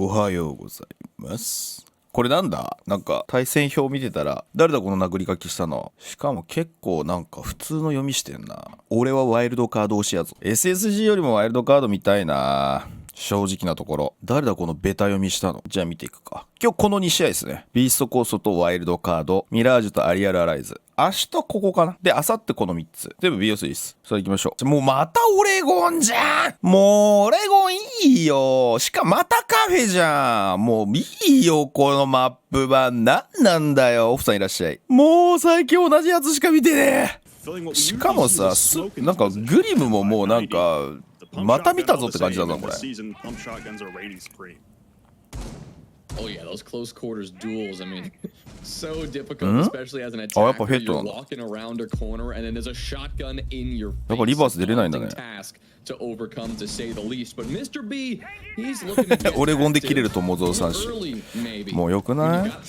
おはようございます。これなんだ？なんか対戦表見てたら誰だこの殴り書きしたの。しかも結構なんか普通の読みしてんな。俺はワイルドカード推しやぞ。 SSG よりもワイルドカード見たいな、正直なところ。誰だこのベタ読みしたの。じゃあ見ていくか。今日この2試合ですね。ビーストコーストとワイルドカード、ミラージュとアリアルアライズ。明日ここかな。で、明後日この3つ。全部 BOS です。さあ行きましょう。もうまたオレゴンじゃん。もうオレゴンいいよ。しかもまたカフェじゃん。もういいよ、このマップ版。なんだよ。オフさんいらっしゃい。もう最近同じやつしか見てねえ。しかもさ、なんかグリムももうなんか、また見たぞって感じだぞ、これ。Oh yeah, those close quarters duels. I mean, so difficult, especially as an attacker. You're walking around a corner and then there's a shotgun in your face. やっぱリバース出れないんだね。To overcome, to say the least. But Mr. B, he's looking to get オレゴンで切れるともぞう三種。もうよくない？だっ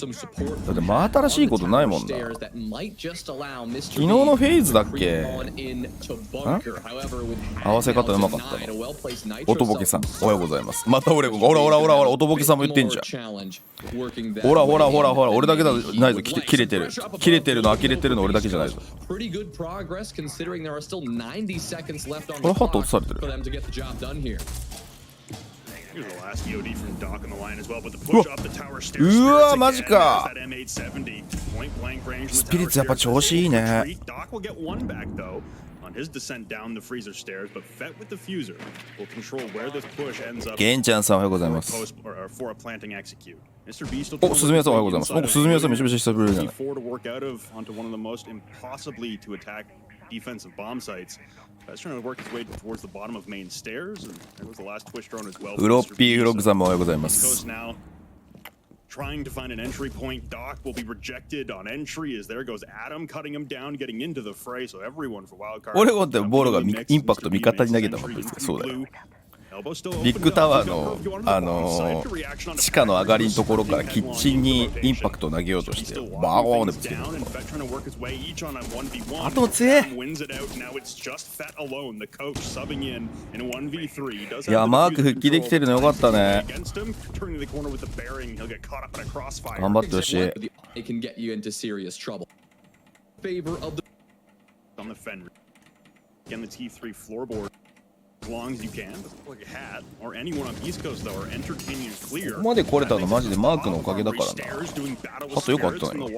て真新しいことないもんな。昨日のフェイズだっけ？合わせ方うまかったの。おとぼけさん、おはようございます。またオレゴン。ほら、おとぼけさんも言ってんじゃん。ほら、俺だけじゃないぞ。切れてるの、呆れてるの俺だけじゃないぞ。これハット落とされてる。うわマジか。スピリッツやっぱ調子いいね。ゲンちゃんさんおはようございます。お、鈴宮さんおはようございます。なんか鈴宮さんめちゃめちゃ久しぶりじゃない。ウロッピーフロッグさんもおはようございます。Trying to find an entry point. Doc will be rejected on entry as there goes Adam cutting him down, getting into the fray. So everyone for WildCard. オレゴンってボールがインパクト味方に投げたもんです。そうだよ。ビッグタワーの地下の上がりのところからキッチンにインパクトを投げようとしてバーンでぶつける。あと強え。いやマーク復帰できてるのよかったね。頑張ってほしい。ここまで来れたのマジでマークのおかげだからな。あとよくあったね。い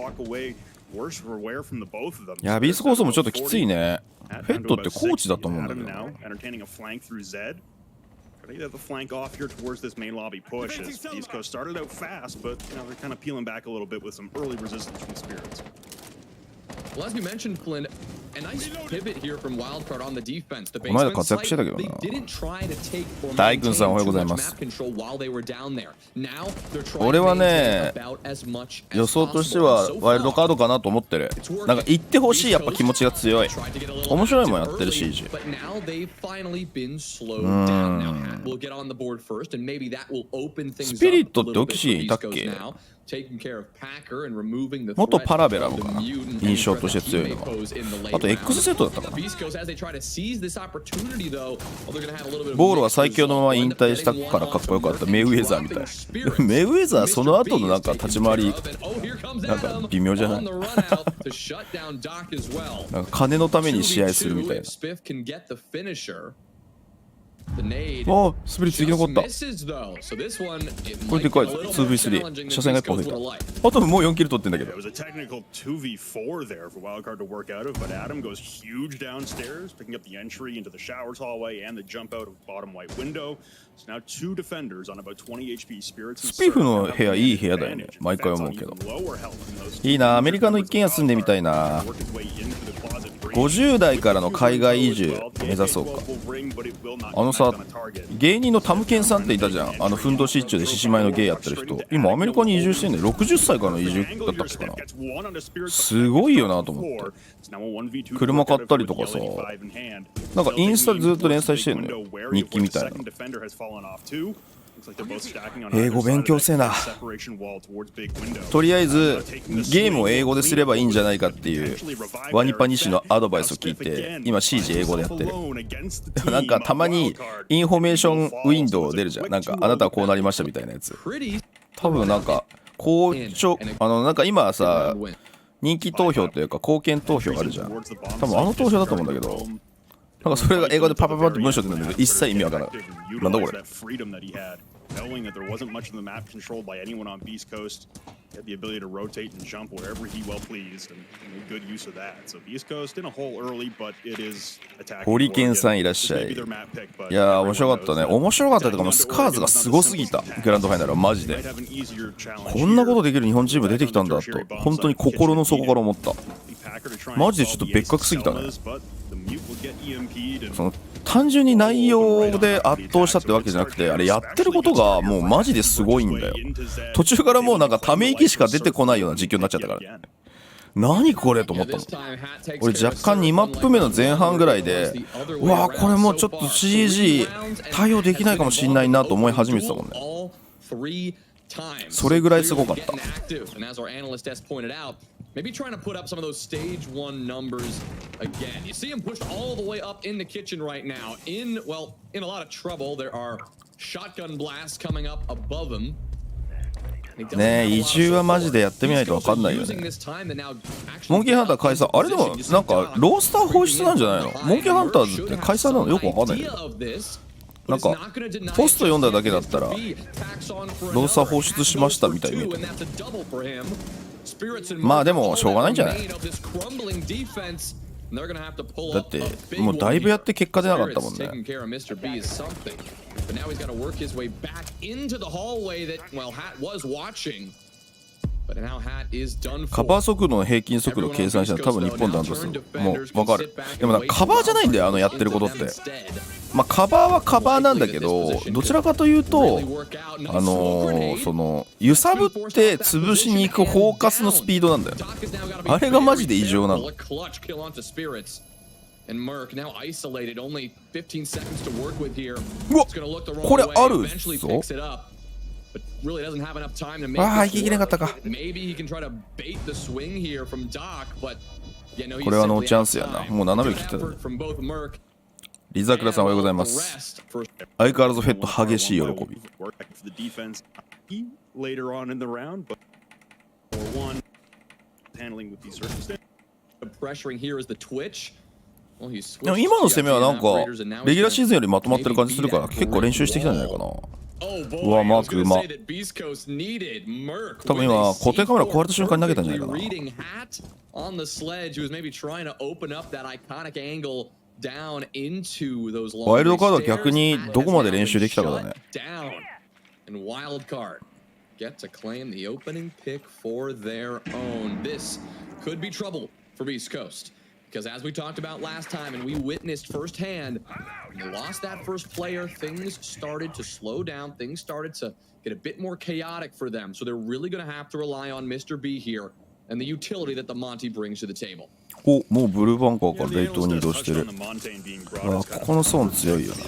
やビースコースもちょっときついね。フェットってコーチだと思うんだけどな。Well, as we mentioned, Flynn, a nice pivot here from WildCard on the defense. The basement site, they didn't try to take or maintain too much map control while they were down there. Now they're trying to maintain about as much as possible. 予想としてはワイルドカードかなと思ってる。なんか行ってほしいやっぱ気持ちが強い。面白いもんやってるシージ。But now they've finally been slowed down. Now we'll get on the board first, and maybe that will open things up. スピリットってオキシエンいたっけ？元パラベラのかな、印象として強いのは。あと X セットだったかな。ボールは最強のまま引退したからかっこよかったメイウェザーみたい。メイウェザーその後のなんか立ち回りなんか微妙じゃない？なんか金のために試合するみたいな。ああ、スピリッツ生き残った。これでかいぞ。2v3。車線が一歩増えた。あともう4キル取ってんだけど。スピフの部屋いい部屋だよね。毎回思うけど。いいな、アメリカの一軒家住んでみたいな。50代からの海外移住目指そうか。あのさ、芸人のタムケンさんっていたじゃん。あのふんどし一丁で獅子舞の芸やってる人。今アメリカに移住してんね。60歳からの移住だったっけかな。すごいよなと思って。車買ったりとかさ、なんかインスタでずっと連載してんのよ。日記みたいな。英語勉強せえな。とりあえずゲームを英語ですればいいんじゃないかっていうワニパ西のアドバイスを聞いて、今 CG 英語でやってる。なんかたまにインフォメーションウィンドウ出るじゃん。なんかあなたはこうなりましたみたいなやつ。多分なんか校長なんか今さ、人気投票というか貢献投票あるじゃん。多分あの投票だと思うんだけど、なんかそれが英語でパパパって文章でなんだけど一切意味わからない。なんだこれ。knowing that there wasn't much of the map controlled by anyone on beastcoast, he had the ability to rotate and jump wherever he well pleased, and made good use of that. So beastcoast in a hole early, but it is attacking. ホリケンさんいらっしゃい。いやー面白かったね。面白かったというかもうスカーズがすごすぎた。グランドファイナルはマジで。こんなことできる日本チーム出てきたんだと本当に心の底から思った。マジでちょっと別格すぎたね。その単純に内容で圧倒したってわけじゃなくて、あれやってることがもうマジですごいんだよ。途中からもうなんかため息しか出てこないような実況になっちゃったから、何これと思ったの。俺若干2マップ目の前半ぐらいで、うわーこれもうちょっと CG 対応できないかもしんないなと思い始めてたもんね。それぐらいすごかった。Maybe trying to put up some of those stage 1 numbers again. You see him pushed all the way up in the kitchen right now. In a lot of trouble. There are shotgun blasts coming up above him. ねえ、移住はマジでやってみないと分かんないよね。モンキーハンター解散。あれでもなんかロースター放出なんじゃないの？モンキーハンターズって解散なのよく分かんないけど。なんかポスト読んだだけだったらロースター放出しましたみたいに見えた。まあでもしょうがないんじゃない？だってもうだいぶやって結果出なかったもんね。カバー速度の平均速度を計算したら多分日本ダントツもう分かる。でもなんかカバーじゃないんだよ、やってることって。まあカバーはカバーなんだけど、どちらかというとその揺さぶって潰しに行くフォーカスのスピードなんだよ。あれがマジで異常なの。うわ、これあるぞ。ああ、行ききれなかったか。これはノーチャンスやな。もう7秒切ってた。リザクラさんおはようございます。相変わらずフェット激しい喜び。でも今の攻めはなんかレギュラーシーズンよりまとまってる感じするから結構練習してきたんじゃないかな。うわ、マークうま。多分今固定カメラ壊れた瞬間に投げたんじゃないかな。ワイルドカードは逆にどこまで練習できたかだね。Get to claim the opening pick for their own. This could be trouble for Beast Coast. Because as we talked about last time and we witnessed firsthand, when they lost that first player, things started to slow down. Things started to get a bit more chaotic for them. So they're really going to have to rely on Mr. B here and the utility that the Monty brings to the table. お、もうブルーバンカーからレイトに移動してる。あ、ここのゾーン強いよな。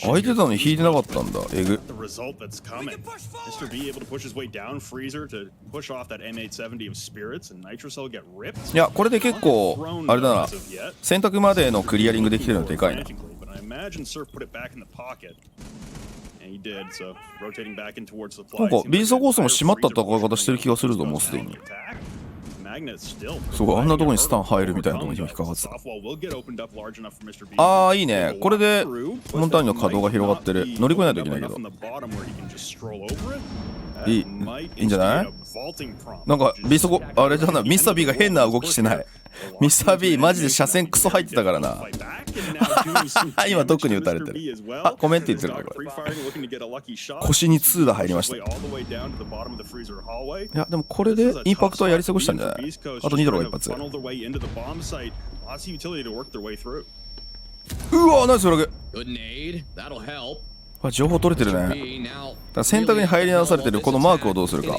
空いてたのに引いてなかったんだ。えぐ。いや、これで結構あれだな。選択までのクリアリングできてるのでかいな。なんかビーストコースも締まった戦い方してる気がするぞ、もうすでに。そう、あんなとこにスタン入るみたいなとこに引っかかってた。ああ、いいね。これでモンターニの稼働が広がってる。乗り越えないといけないけど。いいんじゃない？なんかビーストコあれじゃない、ミスター B が変な動きしてない。ミスター B マジで車線クソ入ってたからな。今特に打たれてる。あ、コメント言ってるねこれ。腰に2打入りました。いやでもこれでインパクトはやり過ごしたんじゃない？あと2ドルが一発。うわ、ナイスフラグ。情報取れてるね。だから選択に入り直されてるこのマークをどうするか。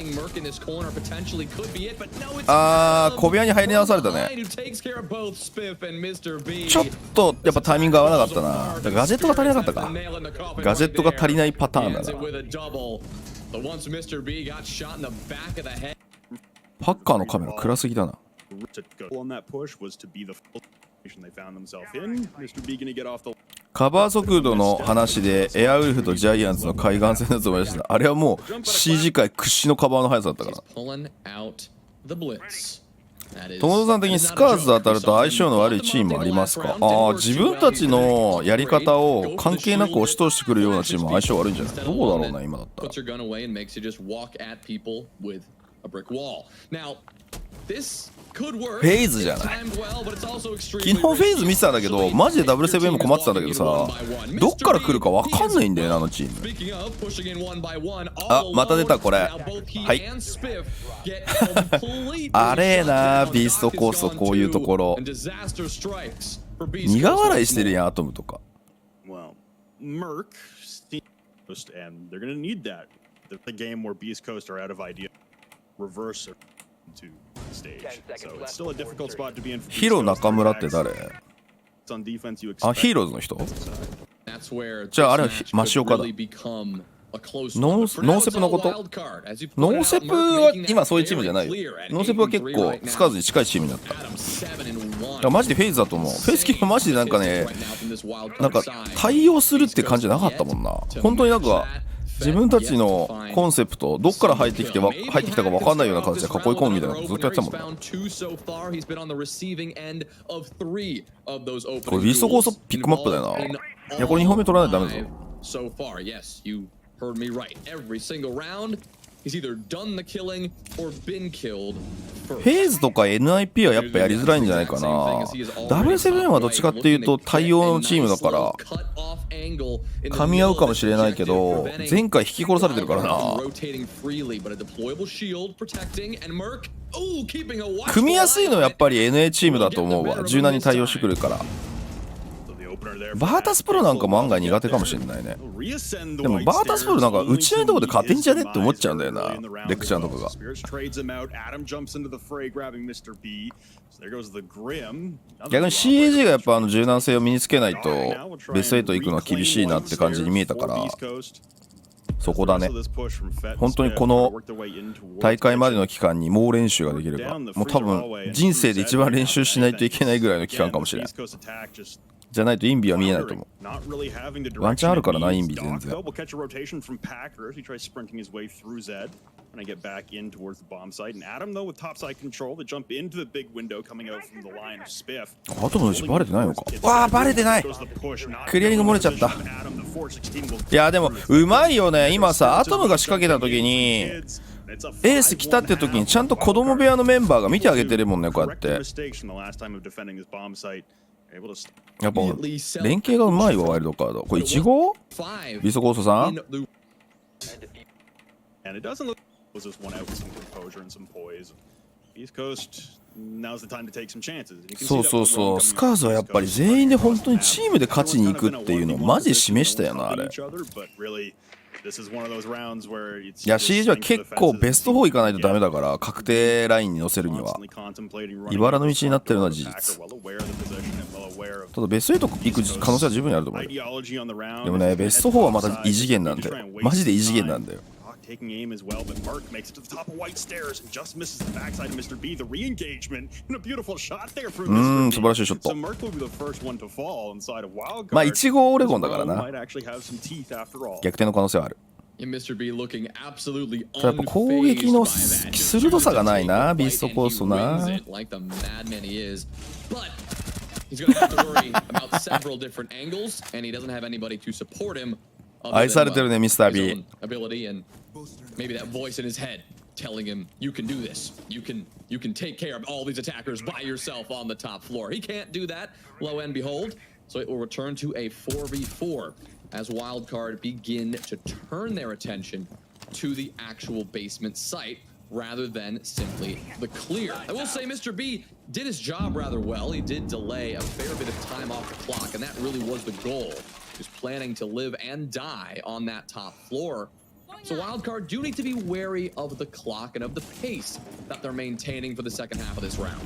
小部屋に入り直されたね。ちょっとやっぱタイミング合わなかったな。だからガジェットが足りなかったか。ガジェットが足りないパターンだな。パッカーのカメラ暗すぎだな。カバー速度の話でエアウルフとジャイアンツの海岸線のやつを思い出した。あれはもう CG 界屈指のカバーの速さだったから。友田さん的にスカーズと当たると相性の悪いチームもありますか？自分たちのやり方を関係なく押し通してくるようなチームは相性悪いんじゃない？どうだろうな今だったら。フェイズじゃない。昨日フェイズ見てたんだけどマジで W7M 困ってたんだけどさ、どっから来るか分かんないんだよなあのチーム。また出たこれ。はいあれなビーストコーストこういうところ苦笑いしてるやんアトムとか。ヒロ中村って誰？ヒーローズの人？じゃああれはマシオカだ。ノーセプのこと？ノーセプは今そういうチームじゃないよ。ノーセプは結構スカーズに近いチームになった。だからマジでフェイズだと思う。フェイズキーはマジでなんかね、なんか対応するって感じじゃなかったもんな。本当になんか自分たちのコンセプトどっから入ってきたか分かんないような形で囲い込むみたいなことずっとやってたもんね。これビーストコーストピックマップだよな。いやこれ2本目取らないとダメだぞ。フェーズとか NIP はやっぱやりづらいんじゃないかな。W7 はどっちかっていうと対応のチームだから噛み合うかもしれないけど前回引き殺されてるからな。組みやすいのはやっぱり NA チームだと思うわ。柔軟に対応してくるから。バータスプロなんかも案外苦手かもしれないね。でもバータスプロなんか打ち合いのとこで勝てんじゃねって思っちゃうんだよなレクちゃんとかが。逆に CAG がやっぱ柔軟性を身につけないとベスト8行くのは厳しいなって感じに見えたからそこだね。本当にこの大会までの期間に猛練習ができればもう多分人生で一番練習しないといけないぐらいの期間かもしれん。じゃないとインビは見えないと思う。ワンチャンあるからなインビ全然。あとのうちバレてないのか。バレてない。クリアリング漏れちゃった。いやでもうまいよね。今さアトムが仕掛けた時にエース来たって時にちゃんと子供部屋のメンバーが見てあげてるもんね。こうやってやっぱ連携がうまいわワイルドカード。これ1号ビストコーストさん。そうスカーズはやっぱり全員で本当にチームで勝ちに行くっていうのをマジで示したよなあれ。いや CG は結構ベスト4行かないとダメだから確定ラインに乗せるには茨の道になってるのは事実。ただベスト8行く可能性は十分にあると思うよ。でもねベスト4はまた異次元なんだよ。マジで異次元なんだよ。Taking aim as well, but Mark makes it to the top of white stairs and just misses the backside of Mr. B. The re-engagement and a beautiful shot there from Mr. B. 素晴らしいショット。So Mark will be the first one to fall inside of WildCard. まあ1号オレゴンだからな。逆転の可能性はある。やっぱ攻撃の鋭さがないなビーストコーストな。愛されてるねミスター B。 Maybe that voice in his head telling him you can do this. You can take care of all these attackers by yourself on the top floor. He can't do that, lo and behold. So it will return to a 4v4 as WildCard begin to turn their attention to the actual basement site rather than simply the clear. I will say Mr. B did his job rather well. He did delay a fair bit of time off the clock, and that really was the goal. who's planning to live and die on that top floor. So WildCard do need to be wary of the clock and of the pace that they're maintaining for the second half of this round.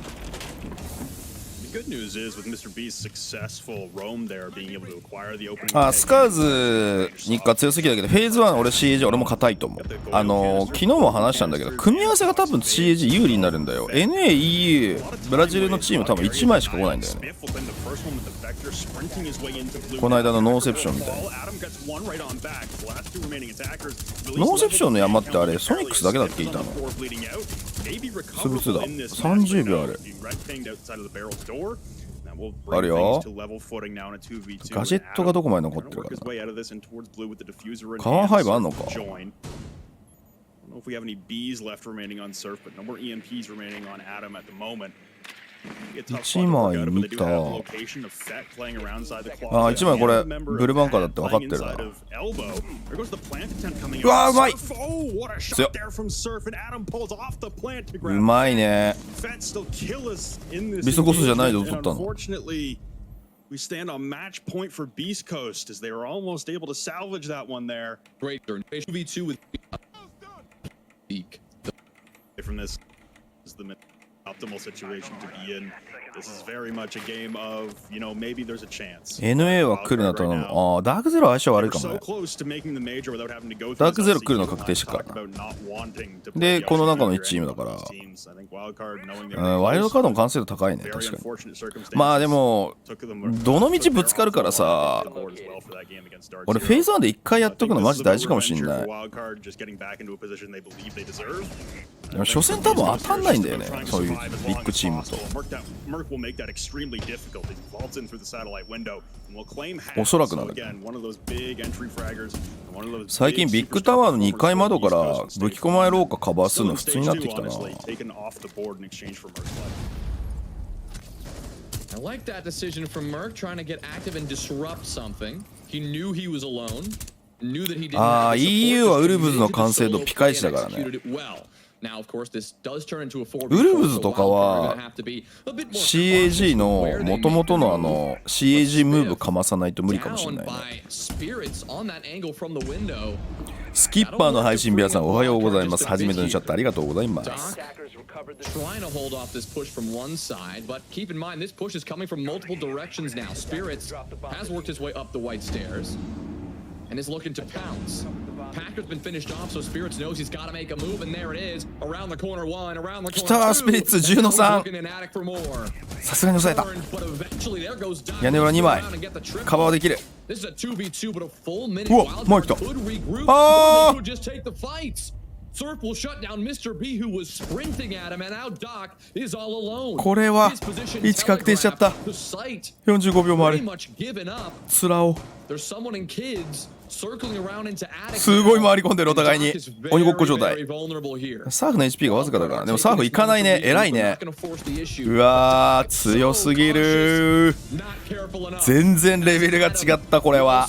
The good news is with Mr. B's successful roam there, being able to acquire the opening. スカーズ日課強すぎだけど、フェーズ1俺 CAG 俺も硬いと思う。昨日も話したんだけど、組み合わせが多分 CAG 有利になるんだよ。NA、EU、ブラジルのチーム多分1枚しか来ないんだよね。この間のノーセプションみたいな。ノーセプションの山ってあれソニックスだけだっけいたの。スブツだ。30秒ある。あるよ。ガジェットがどこまで残ってるかな。カワーハイブあんのか。1枚見た。1枚これブルバンカーだって分かってるな。うわーうまい。強っ。うまいね。ビストコースじゃないぞ取ったの。We stand on match point for beastcoast as they were almost able to salvage that one there. Great turn. V2 with from this is the optimal situation to be in. This is very much a game of, you know, maybe there's a chance. NA は来るなと思う。ダークゼロ相性悪いかもね。ダークゼロ来るの確定してからな。で、この中の1チームだから。ワイルドカードの完成度高いね、確かに。まあでも、どの道ぶつかるからさ、俺フェーズ1で1回やっとくのマジ大事かもしんない。でも初戦多分当たんないんだよね、そういうビッグチームと。おそらくなんだけど、最近ビッグタワーの2階窓から武器込まえ廊下カバーするの普通になってきたな。I like that decision from Merc trying to get active and disrupt something. He knew he was alone. Knew that he didn't have the support. EU はウルブズの完成度ピカイチだからね。Now, of course, this does turn into a ウルブズとかは CAG の元々のCAG ムーブかまさないと無理かもしれないね。スキッパーの配信皆さんおはようございます。初めてのチャットありがとうございます。Trying to hold off this push from one side, but keep in mind this push is coming from multiple directions now. Spirits has worked his way up the white stairs and is looking to pounce. Packer's been finished off, so Spirits knows he's got to make a move, and there it is. Around the corner one, around the corner two. 来たスピリッツ10の3。さすがに抑えた。屋根裏2枚カバーできる。うわ、前来た。あーSurf will shut down Mr. B, who was sprinting at him, and now Doc is all alone. これは位置確定しちゃった。45秒もある。つらお。すごい回り込んでるお互いに。鬼ごっこ状態。サーフの HP がわずかだから。でもサーフいかないね。偉いね。うわー、強すぎる。全然レベルが違ったこれは。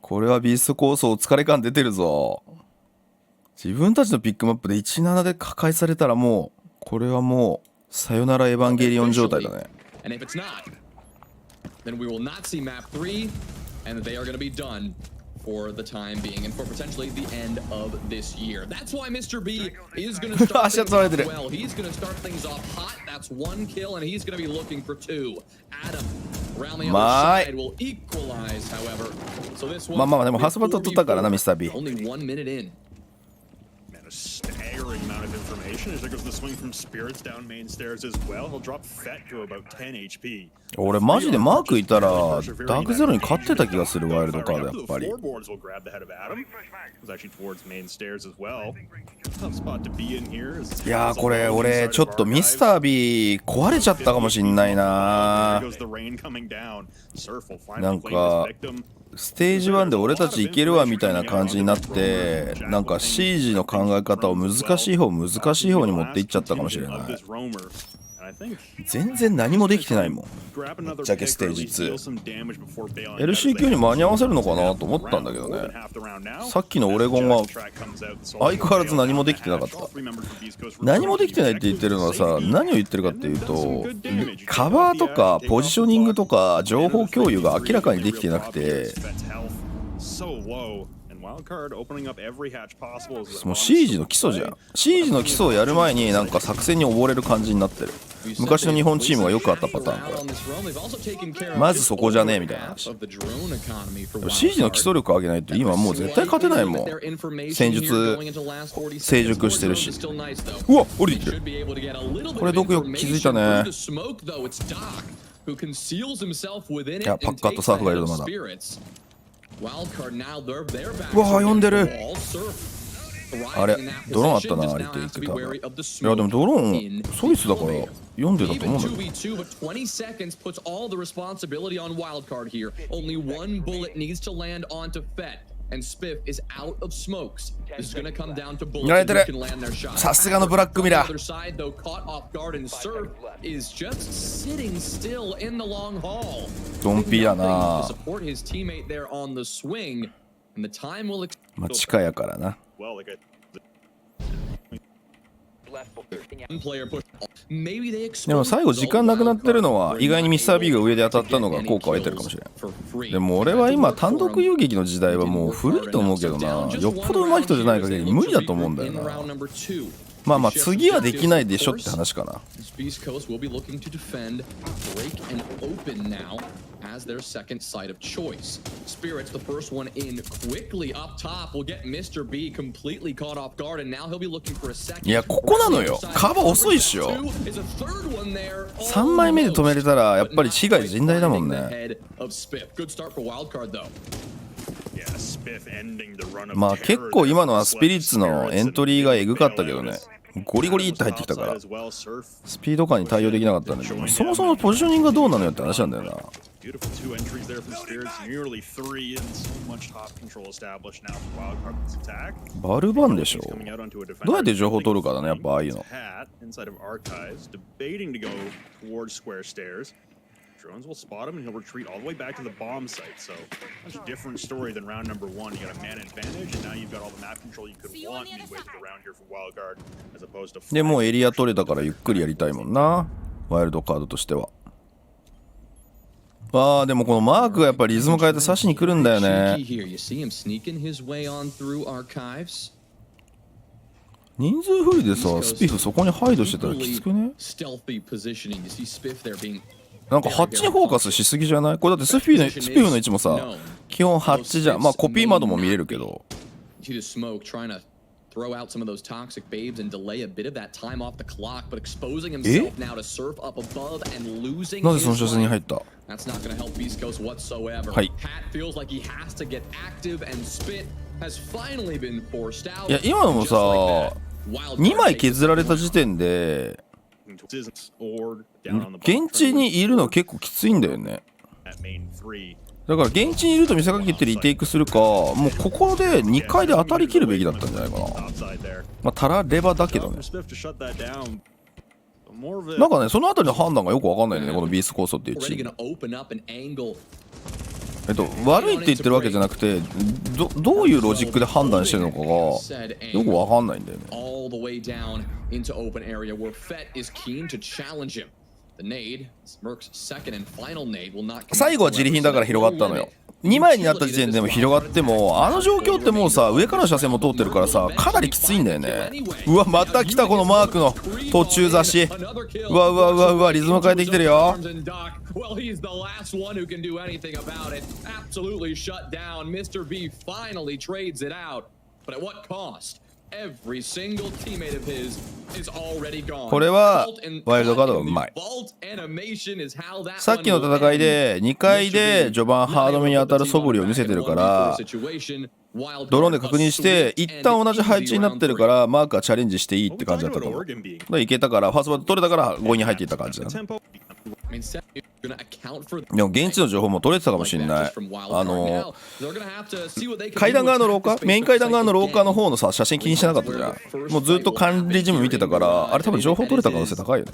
これはビーストコースお疲れ感出てるぞ。自分たちのピックマップで 1-7 で破壊されたらもうこれはもうさよならエヴァンゲリオン状態だね。For the time being and for potentially the end of this year. That's why Mr. B is going to start things off well. He's going to start things off hot. That's one kill, and he's going to be looking for two. Adam around the other side will equalize, however. So this one. まあでもハスバト取ったからなミスター B. Only 1 minute in. A staggering amount of information as there goes the swing from Spirits down main stairs as well. He'll drop Fett to about 10 HP. 俺マジでマークいたらダークゼロに勝ってた気がするワイルドカードやっぱり。いやーこれ俺ちょっとミスター B 壊れちゃったかもしんないな。なんかステージ1で俺たちいけるわみたいな感じになってなんか CG の考え方を難しい方に持っていっちゃったかもしれない。全然何もできてないもん。ぶっちゃけステージ2 LCQ に間に合わせるのかなと思ったんだけどね。さっきのオレゴンは相変わらず何もできてなかった。何もできてないって言ってるのはさ、何を言ってるかっていうと、カバーとかポジショニングとか情報共有が明らかにできてなくて、もうシージの基礎じゃん。シージの基礎をやる前になんか作戦に溺れる感じになってる。昔の日本チームがよくあったパターンから。まずそこじゃねえみたいな話。シージの基礎力上げないと今もう絶対勝てないもん。戦術成熟してるし。うわ降りてきてる。これどこよく気づいたね。いやパッカーとサーフがいるのまだ。うわ読んでる。あれドローンあったなありって言ってた。いやでもドローンソイスだから読んでたと思うんだけど。やられてる。さすがのブラックミラー。ドンピやな。まあ地下やからな。でも最後時間なくなってるのは意外にミスター B が上で当たったのが効果を得てるかもしれん。でも俺は今単独遊撃の時代はもう古いと思うけどな。よっぽど上手い人じゃない限り無理だと思うんだよな。まあまあ次はできないでしょって話かな。as their second site of choice. Spirits, the first one in quickly up top, will get Mr. B completely caught off guard, and now he'll be looking for a second. いやここなのよ。カバー遅いっしょ。3枚目で止めれたらやっぱり被害甚大だもんね。まあ結構今のはスピリッツのエントリーがエグかったけどね。ゴリゴリって入ってきたからスピード感に対応できなかったんだけど、そもそもポジショニングがどうなのよって話なんだよな。バルバンでしょ。どうやって情報取るかだねやっぱああいうの。Drones will spot him and he'll retreat all the way back to the bomb site. So, much different story than round number one. You got a man advantage, and now you've got all the map control you could want midway through the round here for WildCard, as opposed to. でもうエリア取れたからゆっくりやりたいもんな。ワイルドカードとしては。ああでもこのマークがやっぱりリズム変えて刺しに来るんだよね。人数不利でさスピフそこにハイドしてたらきつくね。なんかハッチにフォーカスしすぎじゃない？これだってスピフの位置もさ基本ハッチじゃん。まあコピー窓も見れるけど。throw out some of those toxic babes and delay a bit of that time off the clock, but exposing himself now to surf up above and losing his life. That's not going to help beastcoast whatsoever. Hat feels like he has to get active, and Spit has finally been forced out. いや今のもさ2枚削られた時点で現地にいるの結構きついんだよね。だから現地にいると見せかけてリテイクするか、もうここで2回で当たりきるべきだったんじゃないかな。まあたらればだけどね。なんかねそのあたりの判断がよくわかんないねこのビースコーストっていうチーム。悪いって言ってるわけじゃなくてどういうロジックで判断してるのかがよくわかんないんだよね。最後は自利品だから広がったのよ。2枚になった時点でも広がってもあの状況ってもうさ上からの車線も通ってるからさかなりきついんだよね。うわまた来たこのマークの途中差し。うわうわうわうわリズム変えてきてるよ。これはワイルドカードがうまい。さっきの戦いで2回で序盤ハードめに当たる素振りを見せてるからドローンで確認して一旦同じ配置になってるからマークはチャレンジしていいって感じだったと思う。いけたからファーストバット取れたから5位に入っていった感じだね。でも現地の情報も取れてたかもしれない。階段側の廊下、メイン階段側の廊下の方のさ写真気にしてなかったじゃん。もうずっと管理事務見てたから、あれ多分情報取れた可能性高いよね。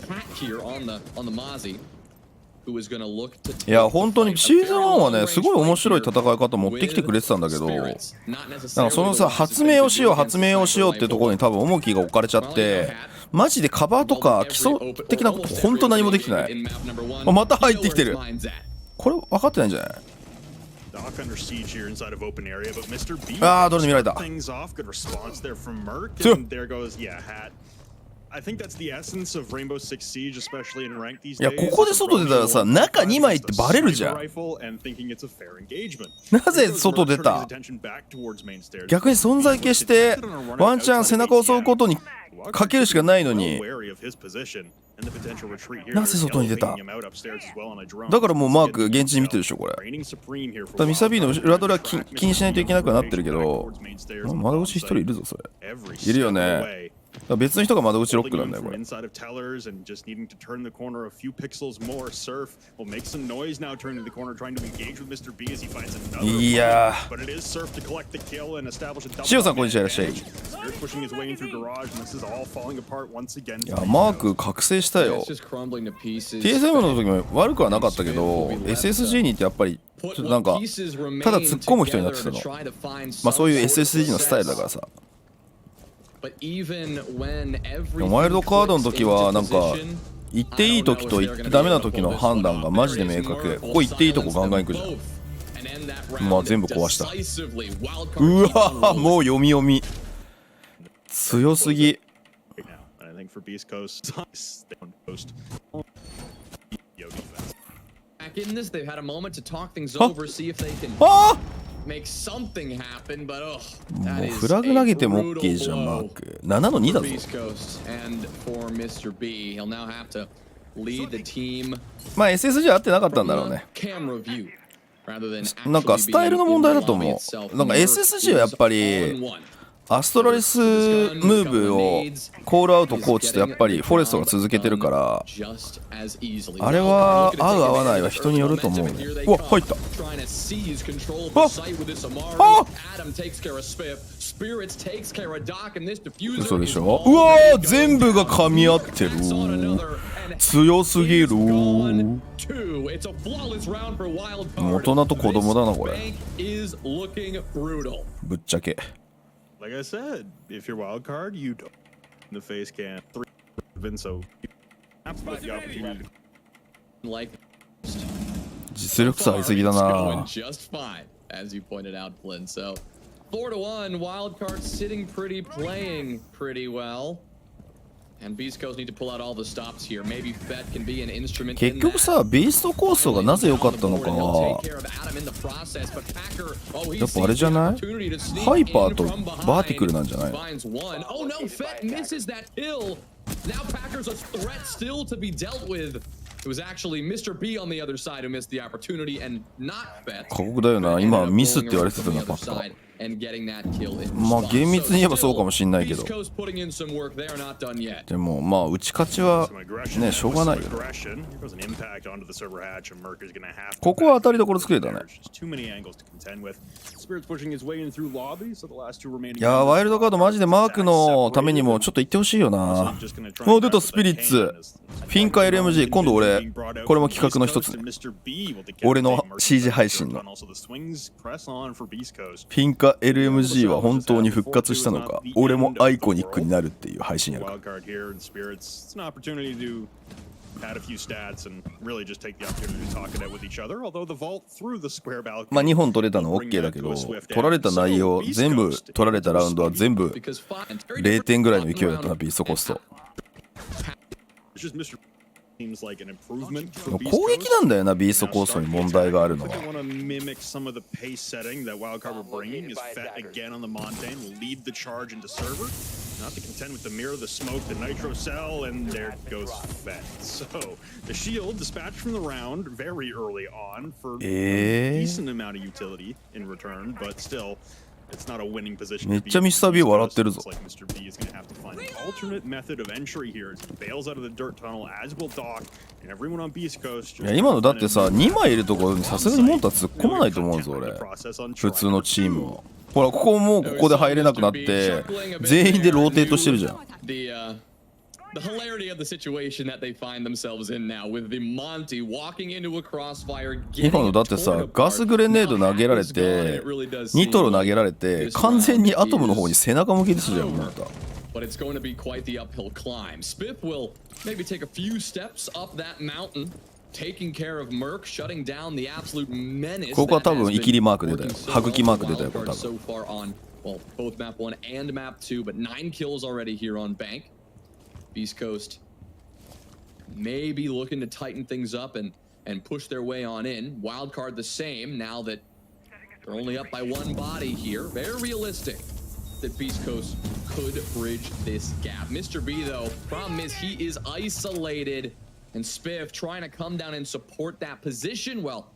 いや本当にシーズン1はねすごい面白い戦い方持ってきてくれてたんだけど、なんかそのさ発明をしようってところに多分重きが置かれちゃって、マジでカバーとか基礎的なこと本当何もできてない。また入ってきてる。これ分かってないんじゃない？ああ、どれで見られた。強っ。いや、ここで外出たらさ、中2枚ってバレるじゃん。なぜ外出た？逆に存在消してワンチャン背中を襲うことにかけるしかないのに、なぜ外に出た？だからもうマーク現地に見てるでしょこれ。だミサビーの裏取りは気にしないといけなくなってるけど、窓口一人いるぞそれ。いるよね。別の人が窓口ロックなんだよこれ。いやー、シオさんこんにちはいらっしゃい。いやマーク覚醒したよ。 TSM の時も悪くはなかったけど SSG にってやっぱりちょっとなんかただ突っ込む人になってたの。まあそういう SSG のスタイルだからさ。ワイルドカードの時はなんか行っていい時と行ってダメな時の判断がマジで明確で、ここ行っていいとこガンガン行くじゃん。まあ全部壊した。うわもう読み強すぎ。あmake something happen, but もうフラグ投げても OK じゃんマーク。7の2だぞ。まあ SSG 合ってなかったんだろうね。なんかスタイルの問題だと思う。なんか SSG はやっぱりアストラリスムーブをコールアウトコーチとやっぱりフォレストが続けてるから、あれは合う合わないは人によると思うね。うわ入った。嘘でしょ。うわー全部が噛み合ってる。強すぎる。大人と子供だなこれ。ぶっちゃけLike I said, if you're WildCard, you don't the face cam 3 so実力差ありすぎだな。 as you pointed out, Flynn. So 4-1, WildCard sitting pretty, playing pretty well. And beastcoast need to pull out all the stops here. Maybe Fett can be an instrument. 結局さ、ビーストコーストがなぜ良かったのかはやっぱあれじゃない？ハイパーとバーティクルなんじゃないの？ Oh no, Fett misses that kill. Now Packer's a threat still to be dealt with. It was actually Mr. B on the other side who missed the opportunity and not Fett. 過酷だよな。今ミスって言われてたなパッカ。まあ厳密に言えばそうかもしんないけど、でもまあ打ち勝ちはねしょうがないよね。ここは当たりどころ作れたね。いやーワイルドカードマジでマークのためにもちょっと言ってほしいよな。もう出たスピリッツフィンカ LMG。 今度俺これも企画の一つね。俺の CG 配信のフィンカLMG は本当に復活したのか、俺もアイコニックになるっていう配信やるから。まあ2本取れたの OK だけど、取られた内容全部取られたラウンドは全部0点ぐらいの勢いだったなビーストコスト。攻撃なんだよなビーストコーストに問題があるのは。Not to contend with the mirror, the smoke, the nitro cell, and there goes Fett. So the shield dispatched from the round very early on for a decent amount of utility in return, but still It's not a winning position. めっちゃミスター B 笑ってるぞ。 Looks like Mr. B is going to have to find an alternate method of entry here as he bails out of the dirt tunnel, as will Doc, and everyone on Beast Coast. いや今のだってさ2枚いるところにさすがにモンタ突っ込まないと思うぞ俺。普通のチームは。ほらここもうここで入れなくなって全員でローテートしてるじゃん。The hilarity of the situation that they find themselves in now with the Monty walking into a crossfire. 今のだってさガスグレネード投げられてニトロ投げられて完全にアトムの方に背中向けですじゃんモンタ。But it's going to be quite the uphill climb. Spiff will maybe take a few steps up that mountain, taking care of Merc, shutting down the absolute menace. ここは多分イキリマーク出たよ。歯茎マーク出たよこれ多分。 So far on, well, both map 1 and map 2, but 9 kills already here on Bank. Beast Coast maybe looking to tighten things up and push their way on in. WildCard the same now that they're only up by 1 body here. Very realistic that Beast Coast could bridge this gap. Mr. B though, problem is he is isolated and Spiff trying to come down and support that position. Well,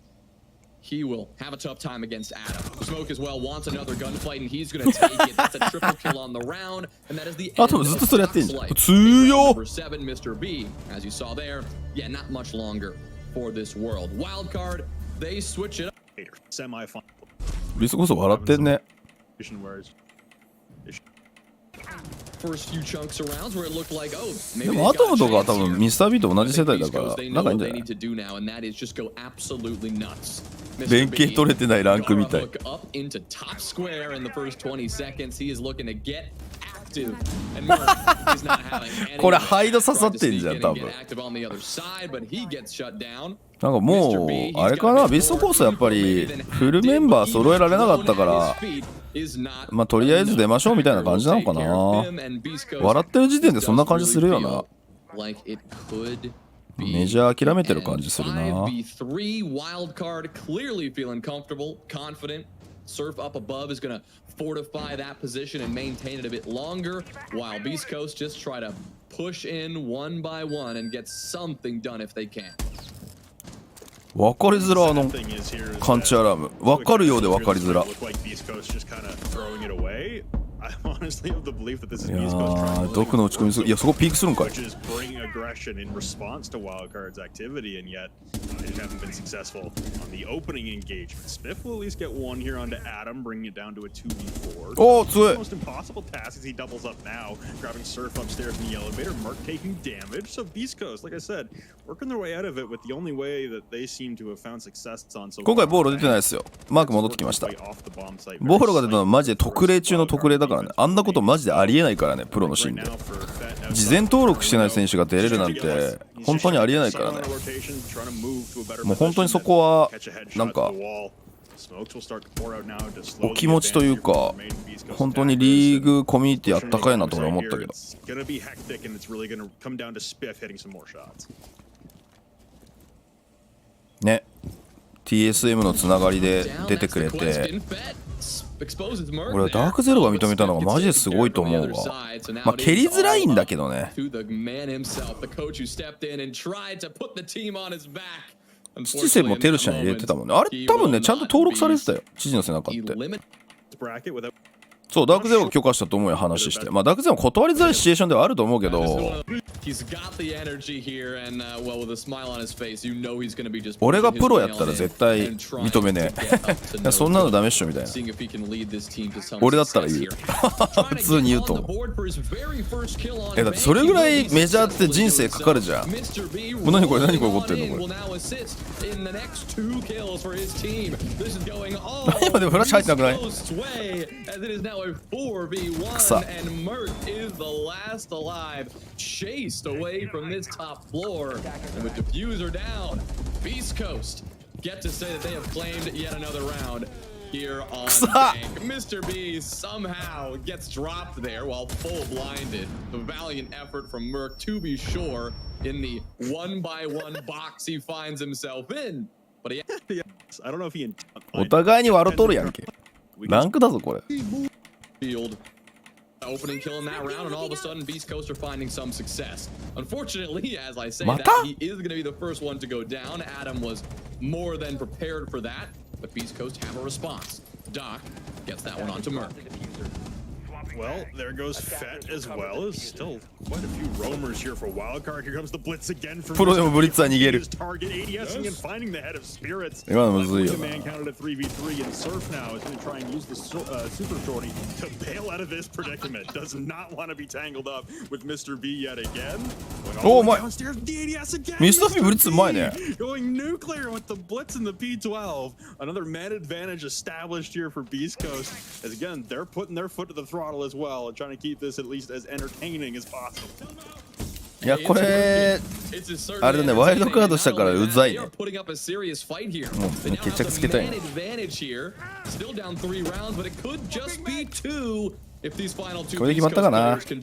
he will have a tough time against Adam. Smoke as well wants another gunfight and he's going to take it. That's a triple kill on the round and that is the end of number 7, Mr. B. As you saw there, yeah, not much longer for this world. WildCard, they switch it up. Semi-final. リスこそ笑ってんね。 First few chunks of rounds where it looked like, oh, で maybe もアトムとかは多分ミスター B と同じ世代だから they 仲い know いんじ what ゃ they ない need to do now, and that is just go absolutely nuts. 連携取れてないランクみたい。 Hook up into top square in the first 20 seconds. He is looking to get active, and Mark is not having any. これハイド刺さってんじゃん多分。 Active on the other side, but he gets shut down. なんかもうあれかなビストコースやっぱりフルメンバー揃えられなかったからまあとりあえず出ましょうみたいな感じなのかな。笑ってる時点でそんな感じするよな。メジャー諦めてる感じするな。 WildCard clearly feeling comfortable, confident. Surf up above is going to fortify that position and maintain it a bit longer, while Beast Coast just try to push in 1 by 1 and get something done if they can. 分かりづらカンチアラーム分かるようで分かりづら。いやー毒の打ち込みする。いやそこピークするんかい。 aggression in response to WildCard's activity, and yet they haven't been successful on the opening engagement. Spiff will at least get one here onto Adam, bringing it down to a 2v4. Oh, it's the most impossible task as he doubles up now, grabbing Surf upstairs in the elevator. Mark taking damage. So Beast Coast, like I said, working their way out of it with the only way that they seem to have found success on. So 今回ボーロ出てないですよ。マーク戻ってきました。ボーロが出たのはマジで特例中の特例だからね。あんなことマジでありえないからね、プロのシーンで。事前登録してない選手が出れるなんて本当にありえないからね。もう本当にそこはなんかお気持ちというか本当にリーグコミュニティあったかいなと俺思ったけどね。 TSM のつながりで出てくれて俺はダークゼロが認めたのがマジですごいと思うわ。まあ蹴りづらいんだけどね。父セもテルシャに入れてたもんね。あれ多分ねちゃんと登録されてたよ父の背中って。そうダークゼロが許可したと思うよ話して。まあダークゼロも断りづらいシチュエーションではあると思うけど俺がプロやったら絶対認めねえそんなのダメっしょみたいな。俺だったら言う普通に言うと思う。だってそれぐらいメジャーって人生かかるじゃん。何これ何これ起こってんのこれ。今でもフラッシュ入ってなくない草。 chased away from this top floor, and with diffuser down, Beast Coast get to say that they have claimed yet another round here on Bank. Mr. B somehow gets dropped there while full blinded. The valiant effort from Merc to be sure in the 1 by 1 box he finds himself in. But he I don't know if he お互いに笑っとるやんけ。ランクだぞこれ。 field opening kill in that round, and all of a sudden Beast Coast are finding some success. Unfortunately, as I say that, he is going to be the first one to go down. Adam was more than prepared for that, but Beast Coast have a response. Doc Gets that one onto Merc. Well, there goes Fett as well. As still quite a few roamers here for Wildcard. Here comes the blitz again from プロでもブリッツは逃げる。 target ADSing and finding the head of Spirits. 今のむずいよ The な。 man counted a 3v3 and Surf now is going to try and use the super shorty to bail out of this predicament. Does not want to be tangled up with Mr. B yet again. Oh, my. Downstairs, DDS again. Mr. B ブリッツうまいね。 Going nuclear with the blitz and the P12. Another man advantage established here for Beast Coast. As again, they're putting their foot to the throttle as well and trying to keep this at least as entertaining as possible. いやこれあれだね、ワイルドカードしたからうざいね。もう決着つけたいね。これで決まったかな。 Doc and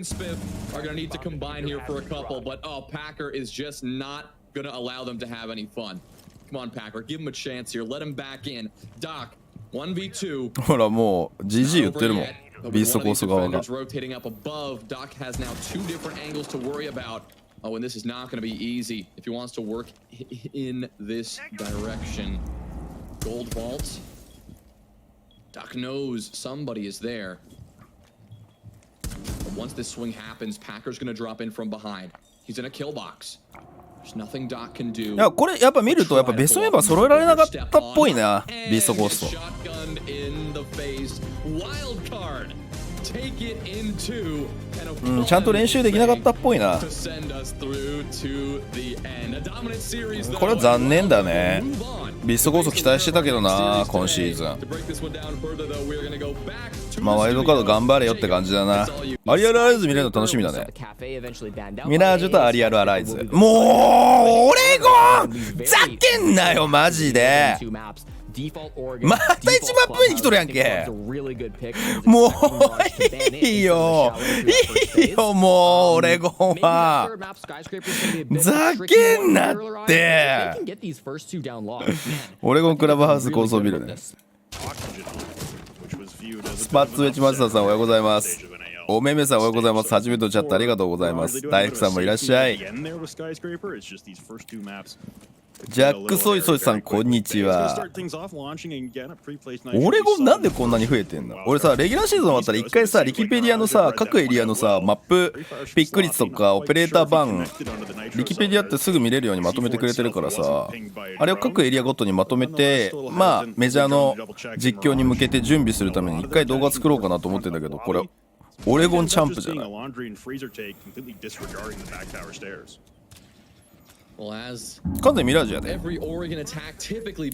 Spiff are going to need to combine here for a couple, but Packer is just not going to allow them to have any fun. Come on, Packer, give him a chance here. Let him back in. Doc, 1v2. ほらもう GG 言ってるもん。ビーストコースト側が。 Rotating up above. Doc has now two different angles to worry about. Oh, and this is not going to be easy if he wants to work in this direction. Gold vault. Doc knows somebody is there. But once this swing happens, Packer's going to drop in from behind. He's in a kill box. There's nothing Doc can do. いやこれやっぱ見るとやっぱベストメンバー揃えられなかったっぽいな、ビーストコースト。 ちゃんと練習できなかったっぽいな。これは残念だね。ビーストコースト期待してたけどな、今シーズン。まあワイルドカード頑張れよって感じだな。アリアルアライズ見れるの楽しみだね。ミラージュとアリアルアライズ。もうオレゴンざけんなよマジで。また1マップ目に来とるやんけ。もういいよいいよもうオレゴンはざけんなって。オレゴンクラブハウス高層ビルね。スパッツウェチマスターさんおはようございます。おめめさんおはようございます。初めてのチャットありがとうございます。大福さんもいらっしゃい。ジャックソイソイさんこんにちは。オレゴンなんでこんなに増えてんの。俺さレギュラーシーズン終わったら一回さリキペディアのさ各エリアのさマップピック率とかオペレーター版リキペディアってすぐ見れるようにまとめてくれてるからさ、あれを各エリアごとにまとめてまあメジャーの実況に向けて準備するために一回動画作ろうかなと思ってんだけど、これオレゴンチャンプじゃない。完全ミラージュやで。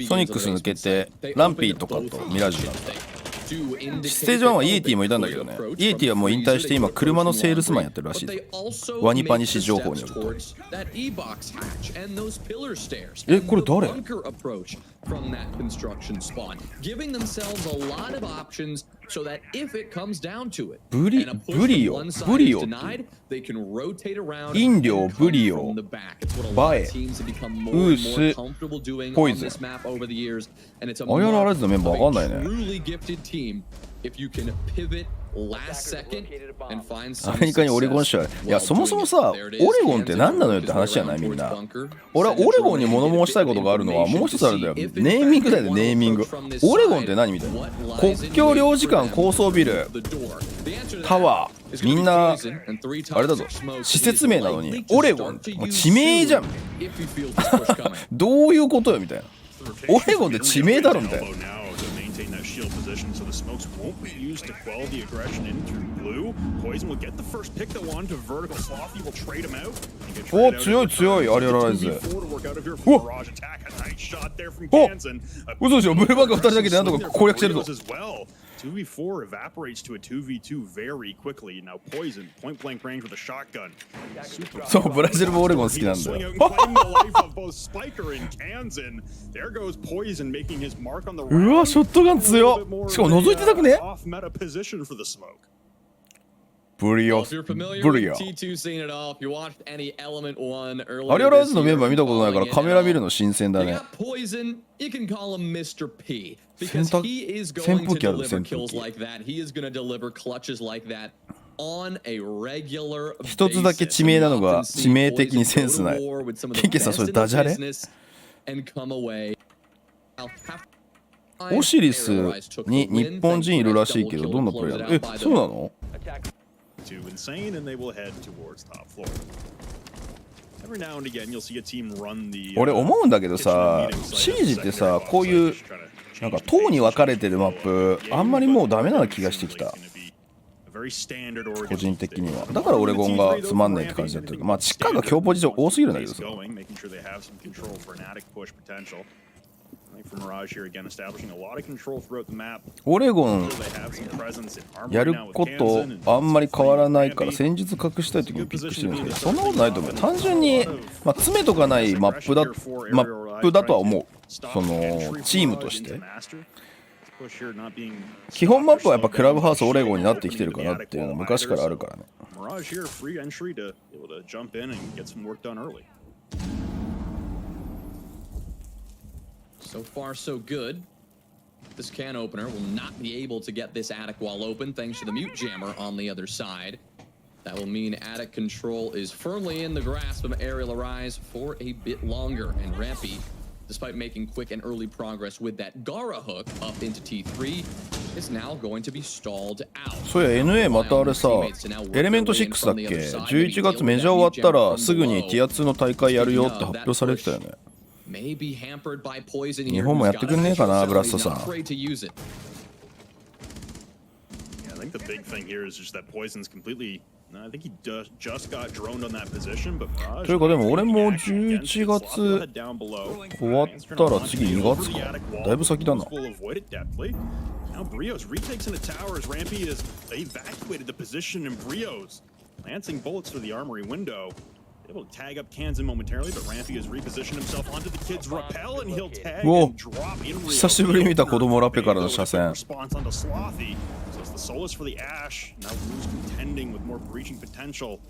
ソニックス抜けてランピーとかとミラージュなんだ。ステージ1はイエティもいたんだけどね。イエティはもう引退して今車のセールスマンやってるらしいです。ワニパニシ情報によると。え、これ誰？ブリオ飲料ブリオバエウースポイズン。アヤラライズのメンバーわかんないね。アメリカにオレゴン州ある。いやそもそもさオレゴンって何なのよって話じゃない。みんな俺はオレゴンに物申したいことがあるのはもう一つあるんだよ。ネーミングだよね。ネーミングオレゴンって何みたいな。国境領事館高層ビルタワーみんなあれだぞ施設名なのにオレゴンもう地名じゃんどういうことよみたいな。オレゴンって地名だろみたいな。shield position, so the smokes won't be used to quell the aggression into blue. Poison will get the first pick though onto vertical. Slothy will trade him out. お強い強いアリアライズ。お嘘でしょ。ブルーバック2人だけでなんとか攻略してるぞ。2v4 evaporates to a 2v2 very quickly. Now Poison point blank range with a shotgun. そうブラジルもオレゴン好きなんだよ。うわショットガン強っ。しかも覗いてたくね。ブリオブリオ。アリアライズのメンバー見たことないからカメラ見るの新鮮だね。扇風機ある。扇風機一つだけ致命なのが致命的にセンスない。ケンケさんそれダジャレ。オシリスに日本人いるらしいけど、どんなプレイヤー？そうなの？ Too insane, and they will head towards top floor. Every now and again, you'll see a team run the. 俺思うんだけどさ、シージってさ、こういうなんか塔に分かれてるマップ、あんまりもうダメな気がしてきた。個人的には。だからオレゴンがつまんないって感じだったけど、まあチッカーが強ポジ上多すぎるんだけどさ。オレゴンやることあんまり変わらないから戦術隠したい時にピックしてるんですけど、そんなことないと思う。単純に、まあ、詰めとかないマップだとは思う。そのチームとして基本マップはやっぱクラブハウスオレゴンになってきてるかなっていうのは昔からあるからね。So far, so good. This can opener will not be able to get this attic wall open thanks to the mute jammer on the other side. That will mean attic control is firmly in the grasp of Arial Arise for a bit longer. And Rampy, despite making quick and early progress with that Gara hook up into T3, is now going to be stalled out. そうや NA またあれさ、エレメント6だっけ？ 11月メジャー終わったらすぐにティア2の大会やるよって発表されてたよね。日本もやってくんねえかな、ブラストさん。というかでも俺も11月終わったら次2月か。だいぶ先だな。Now Brios retakes in a tower as Rampy has evacuated the position, and Brios lancing bullets through the armory window. Able to tag up Kansan momentarily, but Rampy has repositioned himself onto the kid's rappel, and he'll tag and drop in Rio. 久しぶりに見た子供ラッペからの車線。Response onto Slothy. So it's the solace for the Ash. Now Blue's contending with more breaching potential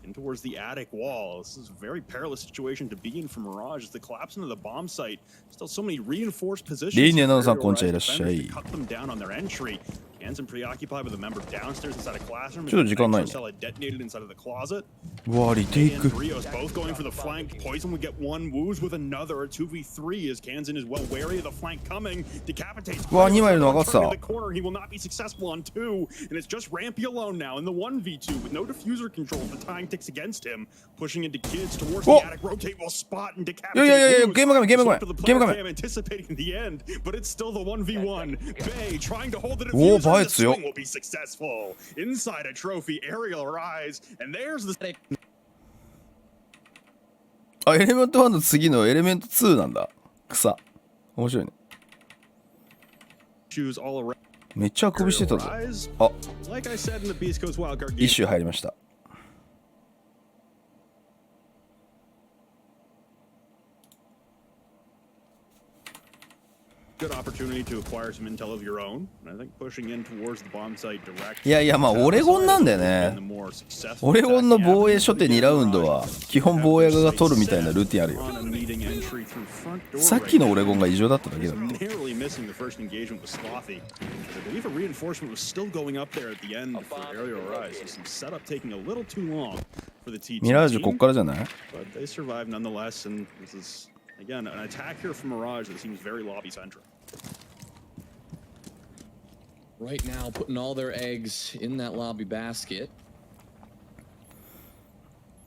in towards the attic wall. This is a very perilous situation to be in for Mirage as the collapse into the bomb site. Still so many reinforced positions. リーニャナさんこんにちは、いらっしゃい。 Cut them down on their entry. Kansan preoccupied with a member downstairs inside a classroom. ちょっと時間ないね。 Detonated inside of the closet. うわ、リテイク。 Brios both going for the flank. Poison would get one. Woos with another. A 2v3 as Kansan is well wary of the flank coming. Decapitates. うわ、2枚いるの分かってた。 The corner. He will not be successful on 2. And it's just Rampy alone now in the 1v2 with no diffuser control. The time ticks against him. Pushing into kids towards the attic. Rotate will spot and decapitate. ゲーム画面、ゲーム画面。ゲーム画面。 Anticipating the end, but it's still the 1v1. Bay trying to hold the Whoa, diffuser. Bay The swing 強っ。 will be successful. Inside a trophy, Arial Arise, and there's the あ、エレメント1の次のエレメント2なんだ。草。面白いね。 shoes all around. めっちゃあくびしてたぞ。あ、 Like I said in the beastcoast WildCard 一周入りました。 Good opportunity to acquire some intel of your own, and I think pushing in towards the bomb site direct. いやいや、まあオレゴンなんだよね。オレゴンの防衛初手2ラウンドは基本防衛側が取るみたいなルーティンあるよ。さっきのオレゴンが異常だっただけだって。ミラージュこっからじゃない？ Again, an attack here from Mirage that seems very lobby-centric. Right now, putting all their eggs in that lobby basket.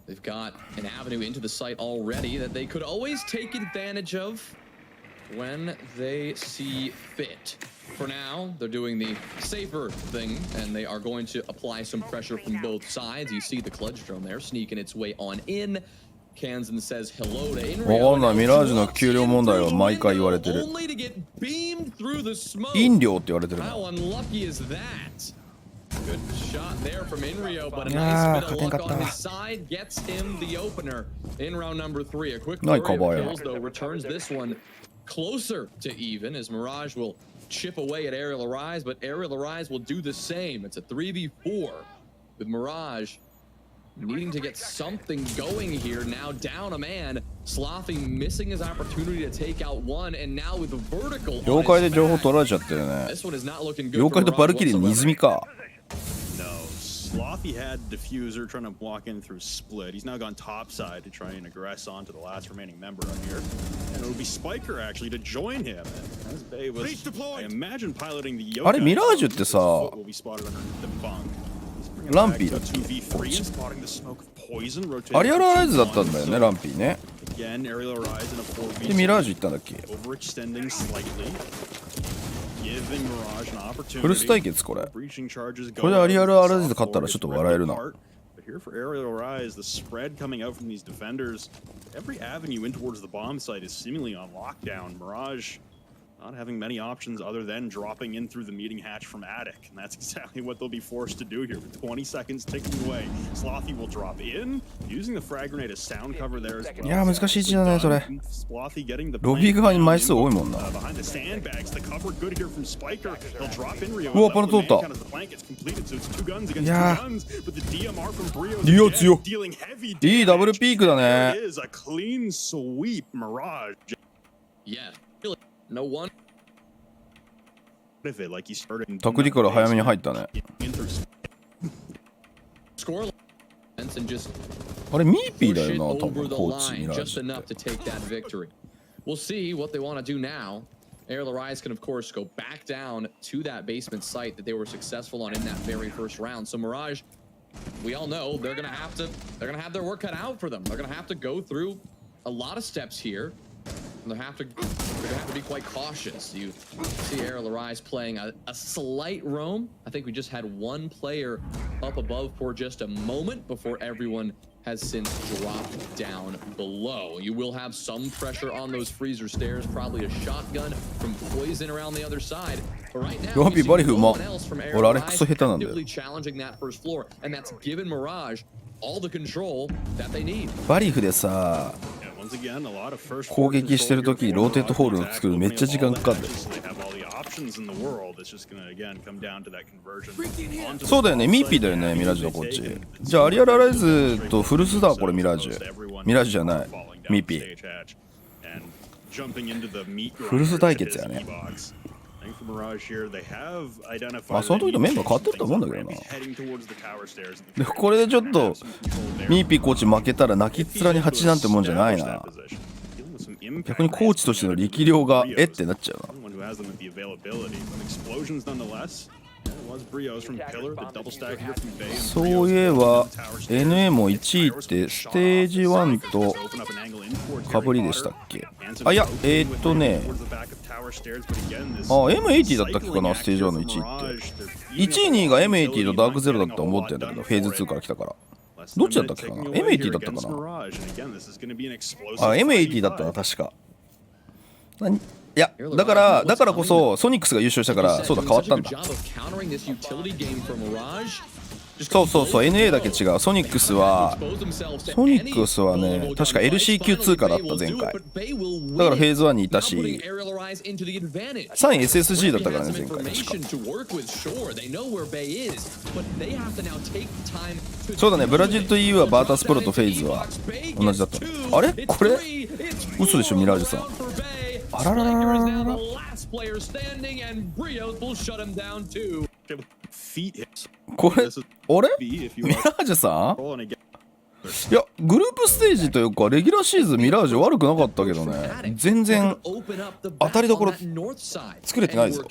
They've got an avenue into the site already that they could always take advantage of when they see fit. For now, they're doing the safer thing, and they are going to apply some pressure from both sides. You see the clutch drone there sneaking its way on in. Kansan says hello to Inrio. わかんない。ミラージュの給料問題は毎回言われてる。飲料って言われてるな。 How unlucky is that? Good shot there from Inrio, but a nice bit of luck on his side gets him the opener in round number 3. A quick flurry of kills, though, returns this one closer to even as Mirage will chip away at Arial Arise, but Arial Arise will do the same. It's a 3v4 with Mirage needing to get something going here. Now down a man. Slothy missing his opportunity to take out one, and now with the vertical. 妖怪で情報取られちゃったよね。妖怪とバルキリーの荷積みか。Slothy had diffuser trying to block in through split. He's now gone top side to try and aggress onto the last remaining member on here. And it would be Spiker actually to join him. And as Bay was, I imagine, piloting the Yokai. あれミラージュってさ will be spotted underneath the bunk. He's bringing it ラン back ピー to だ a っけ 2v3 and spotting the smoke of poison. Rotating アリアルアライズだった to んだよね 1. ランピーね Again, Arial Rise in a 4v3. でミラージュ行ったんだっけ Overextending slightly. Giving Mirage an opportunity. フルス対決これ Breaching charges go これでアリアルアライズで勝ったら off ちょっと笑えるな But here for Arial Rise, the spread coming out from these defenders, every avenue in towards the bomb site is seemingly on lockdown. Mirage not having many options other than dropping in through the meeting hatch from attic, and that's exactly what they'll be forced to do here with 20 seconds ticking away. Slothy will drop in, using the frag grenade as sound cover there as well. いやー難しい位置だねそれ Slothy getting the ロビー側に枚数多いもんな behind the sandbags, the cover good here from Spiker. He'll drop in Rio. うわパネ通った As the flank gets completed, so it's two guns against いや two guns, but the DMR from Brio リオ強 dealing heavy いいダブル damage. ピークだ There ね it is, a clean sweep, Mirage. Yeah, really, no one. If it like he started タクティカル早めに入ったね in through Score and just あれミーピー push だ it よな多 over 分 the コーチ line ミラー just ジュ enough って to take that victory. We'll see what they want to do now. Ariel Rise can of course go back down to that basement site that they were successful on in that very first round. So Mirage, we all know they're gonna have their work cut out for them. They're gonna have to go through a lot of steps here. They're gonna have to be quite cautious. You see Ariel Rise playing a slight roam. I think we just had one player up above for just a moment before everyone has since dropped down below. You will have some pressure on those freezer stairs, probably a shotgun from Poison around the other side. But right now, Robbie you see Buddy no Huma. one else from Ariel 俺あれ Rise クソ下手なんだよ actively challenging that first floor, and that's given Mirage all the control that they need. バリフでさ once again, a lot of first 攻撃してる時にローテートホールを作るのめっちゃ時間かかるんだよ They have all the options in the world. It's just gonna again come down to that conversion. onto the そうだよねミーピーだよねミラージュのコーチじゃあアリアルアライズとフルスだこれミラージュミラージュじゃないミーピー Jumping into the meat フルス対決やね まあその時とメンバー変わってると思うんだけどなでこれでちょっとミーピーコーチ負けたら泣きっ面に蜂なんてもんじゃないな逆にコーチとしての力量がえってなっちゃうなそういえば NA も1位ってステージ1とかぶりでしたっけあいやねM80 だったっけかなステージ1の1位って1位2位が M80 とダークゼロだって思ってんだけどフェーズ2から来たからどっちだったっけかな M80 だったかなあ M80 だったな確かいやだからこそソニックスが優勝したからそうだ変わったんだそうそうそう NA だけ違うソニックスはね確か LCQ2 からだった前回だからフェーズ1にいたし3位 SSG だったからね前回確かそうだねブラジルと EU はバータスプロとフェーズは同じだったねあれこれ嘘でしょミラージュさんあららららららこれあれミラージュさんいやグループステージというかレギュラーシーズンミラージュ悪くなかったけどね全然当たりどころ作れてないぞい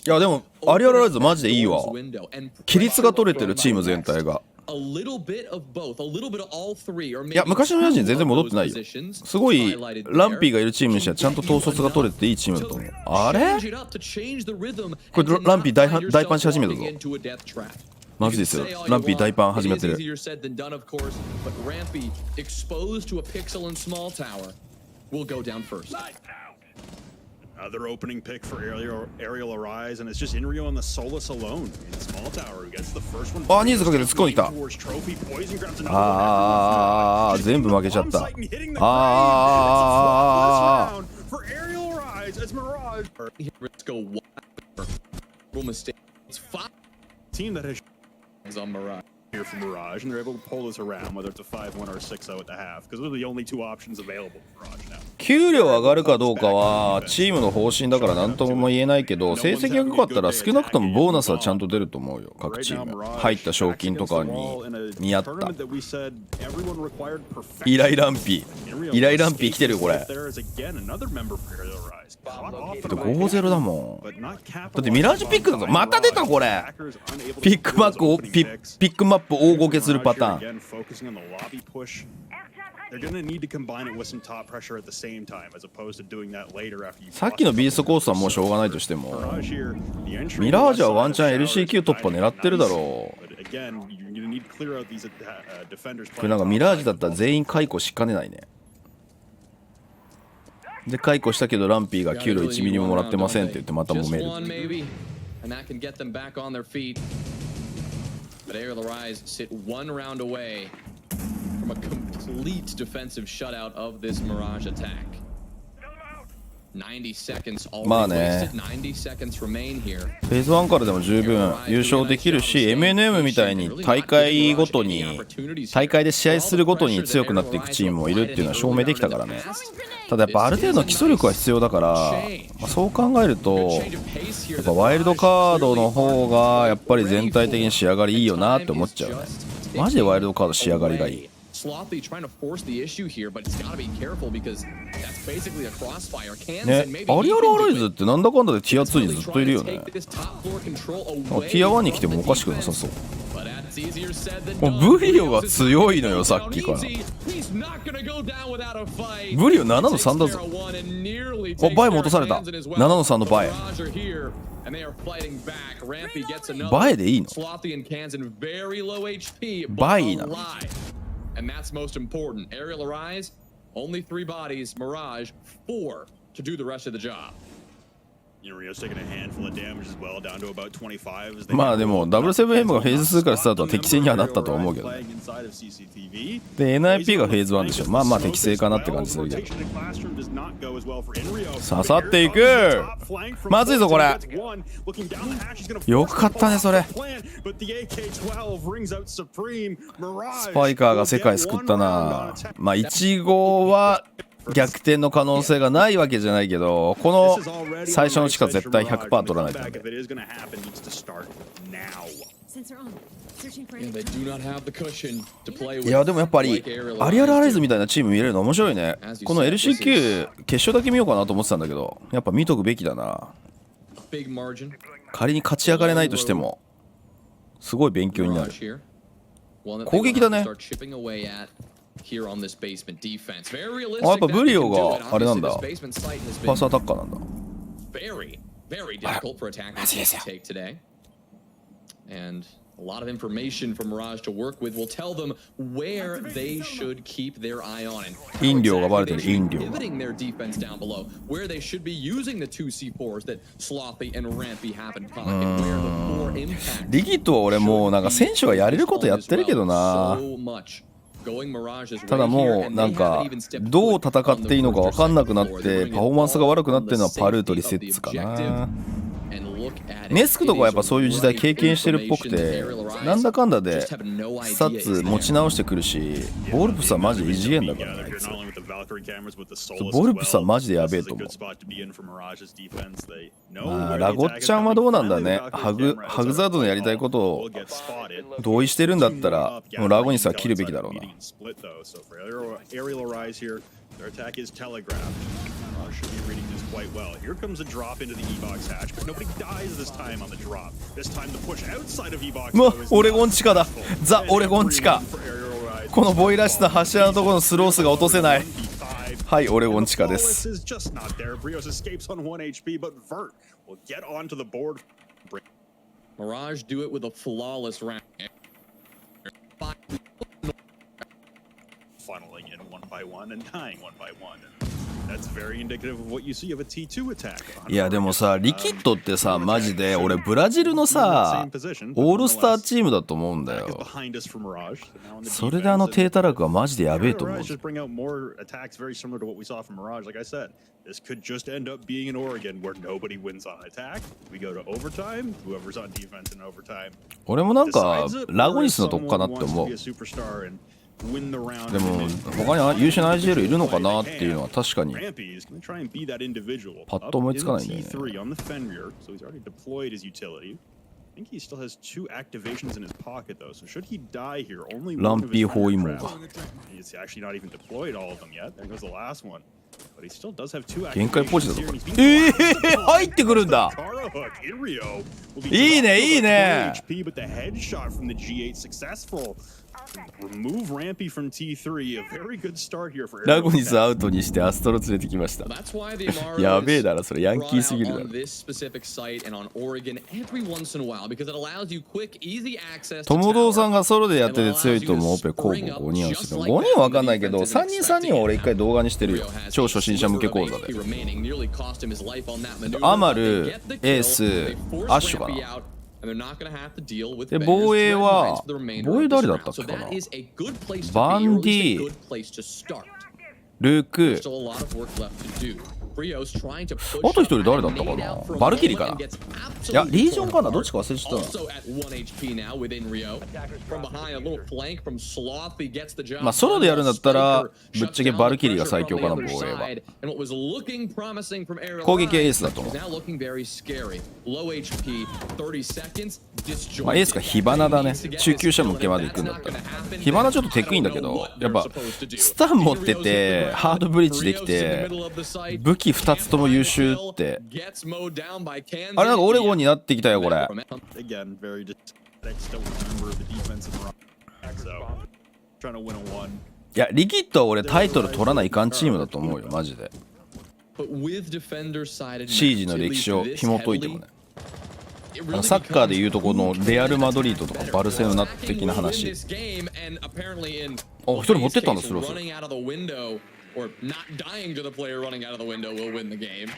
やでもアリアルライズマジでいいわ規律が取れてるチーム全体がいや昔のミラージュに全然戻ってないよすごいランピーがいるチームにしてはちゃんと統率が取れてていいチームだと思うあれこれランピー大パンし始めたぞマジですよランピー大パン始めてるAnother opening pick for Arial Arise, and it's just Inrio on the Solus alone in Small Tower who gets the first one. あ、ニーズかけて突っ込んできた。あー、全部負けちゃった。あー。For Arial Arise as Mirage. Team that has on Mirage. Here for Mirage, and they're able to pull this around, whether it's a 5-1 or a 6-0 at the half, because those are the only two options available for Mirage now. 給料上がるかどうかはチームの方針だから何とも言えないけど、成績が良かったら少なくともボーナスはちゃんと出ると思うよ。各チーム入った賞金とかに見合った依頼ランピー来てるよこれ。だって 5-0 だもん。だってミラージュピックだぞ。また出たこれ。ピックマップ大ごけするパターン。さっきのビーストコースはもうしょうがないとしても、ミラージュはワンチャン LCQ 突破狙ってるだろう。これなんかミラージュだったら全員解雇しかねないね。で解雇したけどランピーが給料1ミリももらってませんって言ってまた揉める。From a complete defensive shutout of this Mirage attack. 90 seconds already wasted. 90 seconds remain here. フェーズ1からでも十分優勝できるし、 MNM みたいに大会ごとに大会で試合するごとに強くなっていくチームもいるっていうのは証明できたからね。ただやっぱある程度の基礎力は必要だから、そう考えるとやっぱワイルドカードの方がやっぱり全体的に仕上がりいいよなって思っちゃうね。マジでワイルドカード仕上がりがいい。Slothy trying to force the issue here, but it's got to be careful because that's basically a crossfire. ね、アリアルアライズってなんだかんだでティア2にずっといるよね。ティア1に来てもおかしくなさそう。もうブリオが強いのよさっきから。ブリオ7の3だぞ。お、バイも落とされた。7の3のバイ。バイでいいの？バイなの？And that's most important. Arial Arise, only 3 bodies. Mirage, 4 to do the rest of the job. まあでも W7M がフェーズ2からスタートは適正にはなったと思うけど、ね、で NIP がフェーズ1でしょ。まあまあ適正かなって感じするけど、刺さっていく。まずいぞこれ。よく勝ったねそれ。スパイカーが世界救ったな。まあ1号は逆転の可能性がないわけじゃないけど、この最初の地下絶対 100% 取らないとダメ。いやでもやっぱりアリアルアライズみたいなチーム見れるの面白いね。この LCQ 決勝だけ見ようかなと思ってたんだけど、やっぱ見とくべきだな。仮に勝ち上がれないとしてもすごい勉強になる。攻撃だね。あ、やっぱブリオがあれなんだ。パスアタッカーなんだ。マジですよ。A lot of information from Mirage to work with will tell them where they should keep their eye on it. 飲料がバレてる。飲料。Pivoting their defense down below, where they should be using the 2C4s that Slothy and Rampy have in pocket, where the 4 impact. リキッドは俺もうなんか選手はやれることやってるけどな。ただもうなんかどう戦っていいのか分かんなくなってパフォーマンスが悪くなってるのはパルーとリセッツかな。ネスクとかはやっぱそういう時代経験してるっぽくて、なんだかんだでスタッツ持ち直してくるし、ボルプスはマジ異次元だからね。あいつボルプスはマジでやべえと思う。まあラゴッちゃんはどうなんだね。ハグザードのやりたいことを同意してるんだったらもうラゴニスは切るべきだろうな。Their attack is telegraphed. Should be reading this quite well. Here comes a drop into the E-box hatch, but nobody dies this time on the drop. This time the push outside of E-box. もうオレゴン地下だ。ザ・オレゴン地下。このボイラスの柱のところのスロースが落とせない。はい、オレゴン地下です。Mirage do it with a flawless round. Funneling in 1x1 and dying 1x1. That's very indicative of what you see of a T2 attack. いやでもさ、リキッドってさ、マジで俺ブラジルのさ、オールスターチームだと思うんだよ。それであの低たらくはマジでやべえと思う。This could just end up being in Oregon where nobody wins on attack. We go to overtime. Whoever's on defense in overtime. 俺もなんかラゴニスのとこかなって思う。win the round. でも他に優秀な IGL いるのかなっていうのは確かに Rampy is going to try and be that individual. パッと思いつかないんだよね。 T3 on the Fenrir, so he's already deployed his utility. I think he still has 2 activations in his pocket though, so should he die here, only one of his ランピー包囲網が He's actually not even deployed all of them yet. There goes the last one. But he still does have 2限界ポジだ activations ぞ here. こ and れ he's being 入ってくるんだ Taro hook, Arial will be いいね dropped いい over ね 4 HP, but the headshot from the G8 successful. Remove Rampy from T3. A very good start here for ラゴ Arial. ニスアウトにしてアストロ連れてきました That's why the Amaro やべえだろそれヤンキーすぎるだ brought ろ out on this specific site and on Oregon every once in a while because it allows you quick, easy access to トモドーさん tower. がソロでやってて強いと思うオペ候補5人はしてる5人は分かんないけど3人3人は俺1回動画にしてるよ超初心者向け講座でアマルエースアッシュかなで防衛は防衛誰だったっけかなバンディルークあと一人誰だったかなバルキリーかないやリージョンかなどっちか忘れちゃったなまあソロでやるんだったらぶっちゃけバルキリーが最強かな防衛は攻撃はエースだと思うまあエースか火花だね中級者向けまで行くんだったら火花ちょっとテクいんだけどやっぱスタン持っててハードブリッジできて武器2つとも優秀ってあれなんかオレゴンになってきたよこれ Again, very just don't remember the defensive run. So trying to win a one. いやリキッドは俺タイトル取らないかんチームだと思うよマジでシージの歴史を紐解いてもねサッカーでいうとこのレアル・マドリードとかバルセロナ的な話あ一人持ってったんだスロース or not dying to the player running out of the window will win the game.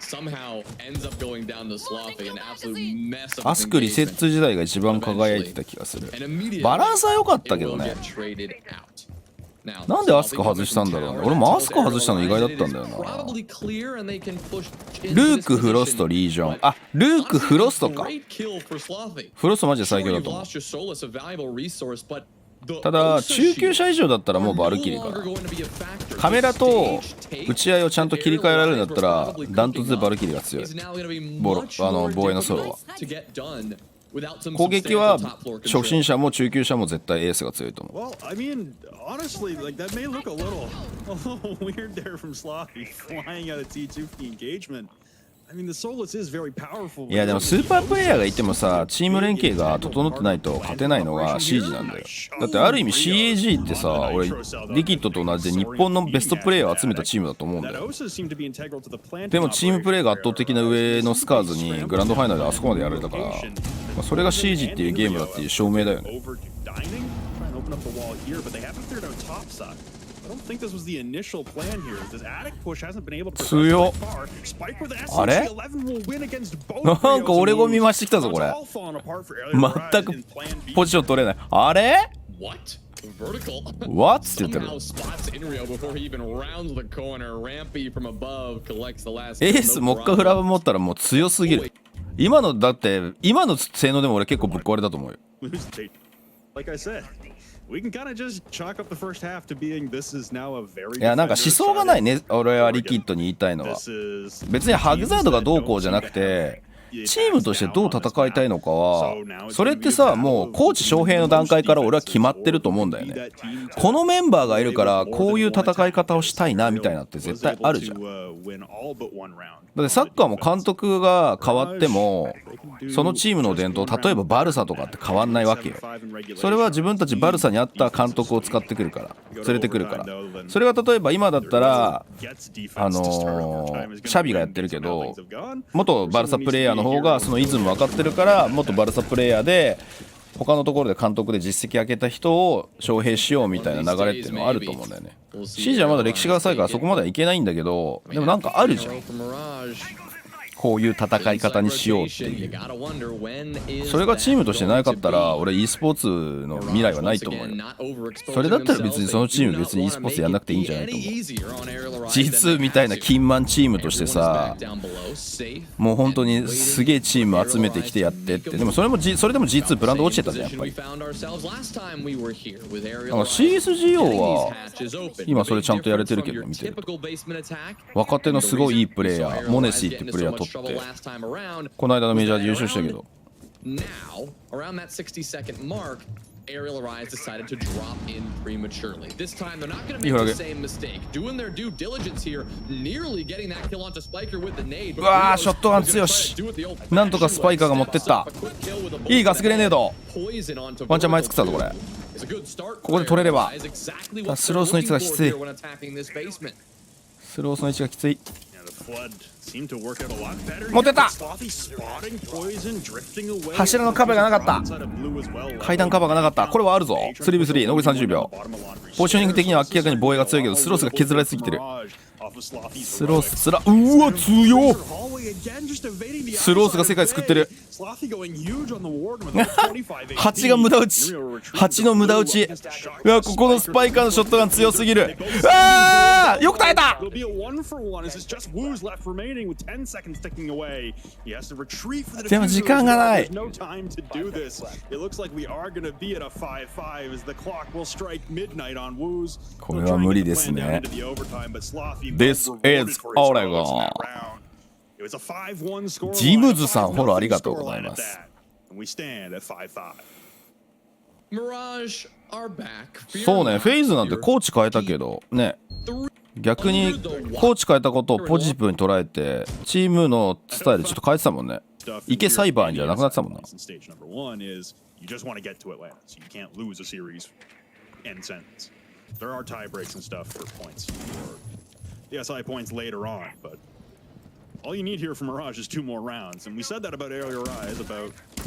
Somehow ends up going down to Sloppy, an absolute mess of アスクリセッツ時代が一番輝いてた気がするバランスは良かったけどねなんでアスク外したんだろうね俺もアスク外したの意外だったんだよなルークフロストリージョンあルークフロストかフロストマジで最強だと思うただ中級者以上だったらもうバルキリーかなカメラと打ち合いをちゃんと切り替えられるんだったらダントツでバルキリーが強い防衛のソロは攻撃は初心者も中級者も絶対エースが強いと思う Well, I mean, honestly, like that may look a little weird there from Sloppy flying out of T2 for the engagement. I mean, the Solus is very powerful. いやでもスーパープレイヤーがいてもさチーム連携が整ってないと勝てないのがシージなんだよだってある意味 CAG ってさ俺リキッドと同じで日本のベストプレイヤーを集めたチームだと思うんだよでもチームプレーが圧倒的な上のスカーズにグランドファイナルであそこまでやられたから、まあ、それがシージっていうゲームだっていう証明だよねI don't think this was the initial plan here. This attic push hasn't been able to 強っ Spike with the あれ SC11 will win against both なんかオレゴン見ましてきたぞこれ It's all falling apart for Arial 全く in plan B. ポジション取れないあれ What? Vertical. What? って言ってる Somehow spots Inrio before he even rounds the corner. Rampy from above collects the last. エースもっかフラブ持ったらもう強すぎる今のだって今の性能でも俺結構ぶっ壊れたと思うよ Like I said, we can kind of just chalk up the first half to being this is now a very いやなんか思想がないね俺はリキッドに言いたいのは This is 別にハグザードがどうこうじゃなくてチームとしてどう戦いたいのかはそれってさもうコーチ招聘の段階から俺は決まってると思うんだよねこのメンバーがいるからこういう戦い方をしたいなみたいなって絶対あるじゃんだってサッカーも監督が変わってもそのチームの伝統例えばバルサとかって変わんないわけよそれは自分たちバルサに合った監督を使ってくるから連れてくるからそれは例えば今だったらシャビがやってるけど元バルサプレイヤーの方がそのイズム分かってるから元バルサプレイヤーで他のところで監督で実績上げた人を招聘しようみたいな流れっていうのはあると思うんだよねシージはまだ歴史が浅いからそこまではいけないんだけどでもなんかあるじゃんこういう戦い方にしようっていう。それがチームとしてなかったら俺 e スポーツの未来はないと思うよ。それだったら別にそのチーム別に e スポーツやんなくていいんじゃないと思う。 G2 みたいな金満チームとしてさ、もう本当にすげえチーム集めてきてやってって。でもそれでも G2 ブランド落ちてたじゃんやっぱり。CSGO は今それちゃんとやれてるけど見てると、若手のすごいいいプレイヤーモネシーってプレイヤー取ってこの間のメジャーで優勝したけど、Arial Rise decided to drop in prematurely. This time, they're not going to make the same mistake. Doing their due diligence here, nearly getting that kill onto Spiker with the nade. うわー、ショットガン強し。なんとかスパイカーが持ってった。いいガスグレネード。ワンチャン前作ったぞこれ。ここで取れれば。スロースの位置がきつい。スロースの位置がきつい。持ってった。柱のカバーがなかった。階段カバーがなかった。これはあるぞ。3v3 残り30秒。ポジショニング的には明らかに防衛が強いけどスロースが削られすぎてる。スロースうわ強っ。スロースが世界救ってる。8が無駄打ち。8の無駄打ち。うわここのスパイカーのショットガン強すぎる。あーよく耐えた。でも時間がない。これは無理ですね。This is Oregon。ジムズさんフォローありがとうございます。そうね、フェイズなんてコーチ変えたけどね、逆にコーチ変えたことをポジティブに捉えてチームのスタイルちょっと変えてたもんね。イケサイバーじゃなくなってたもんな。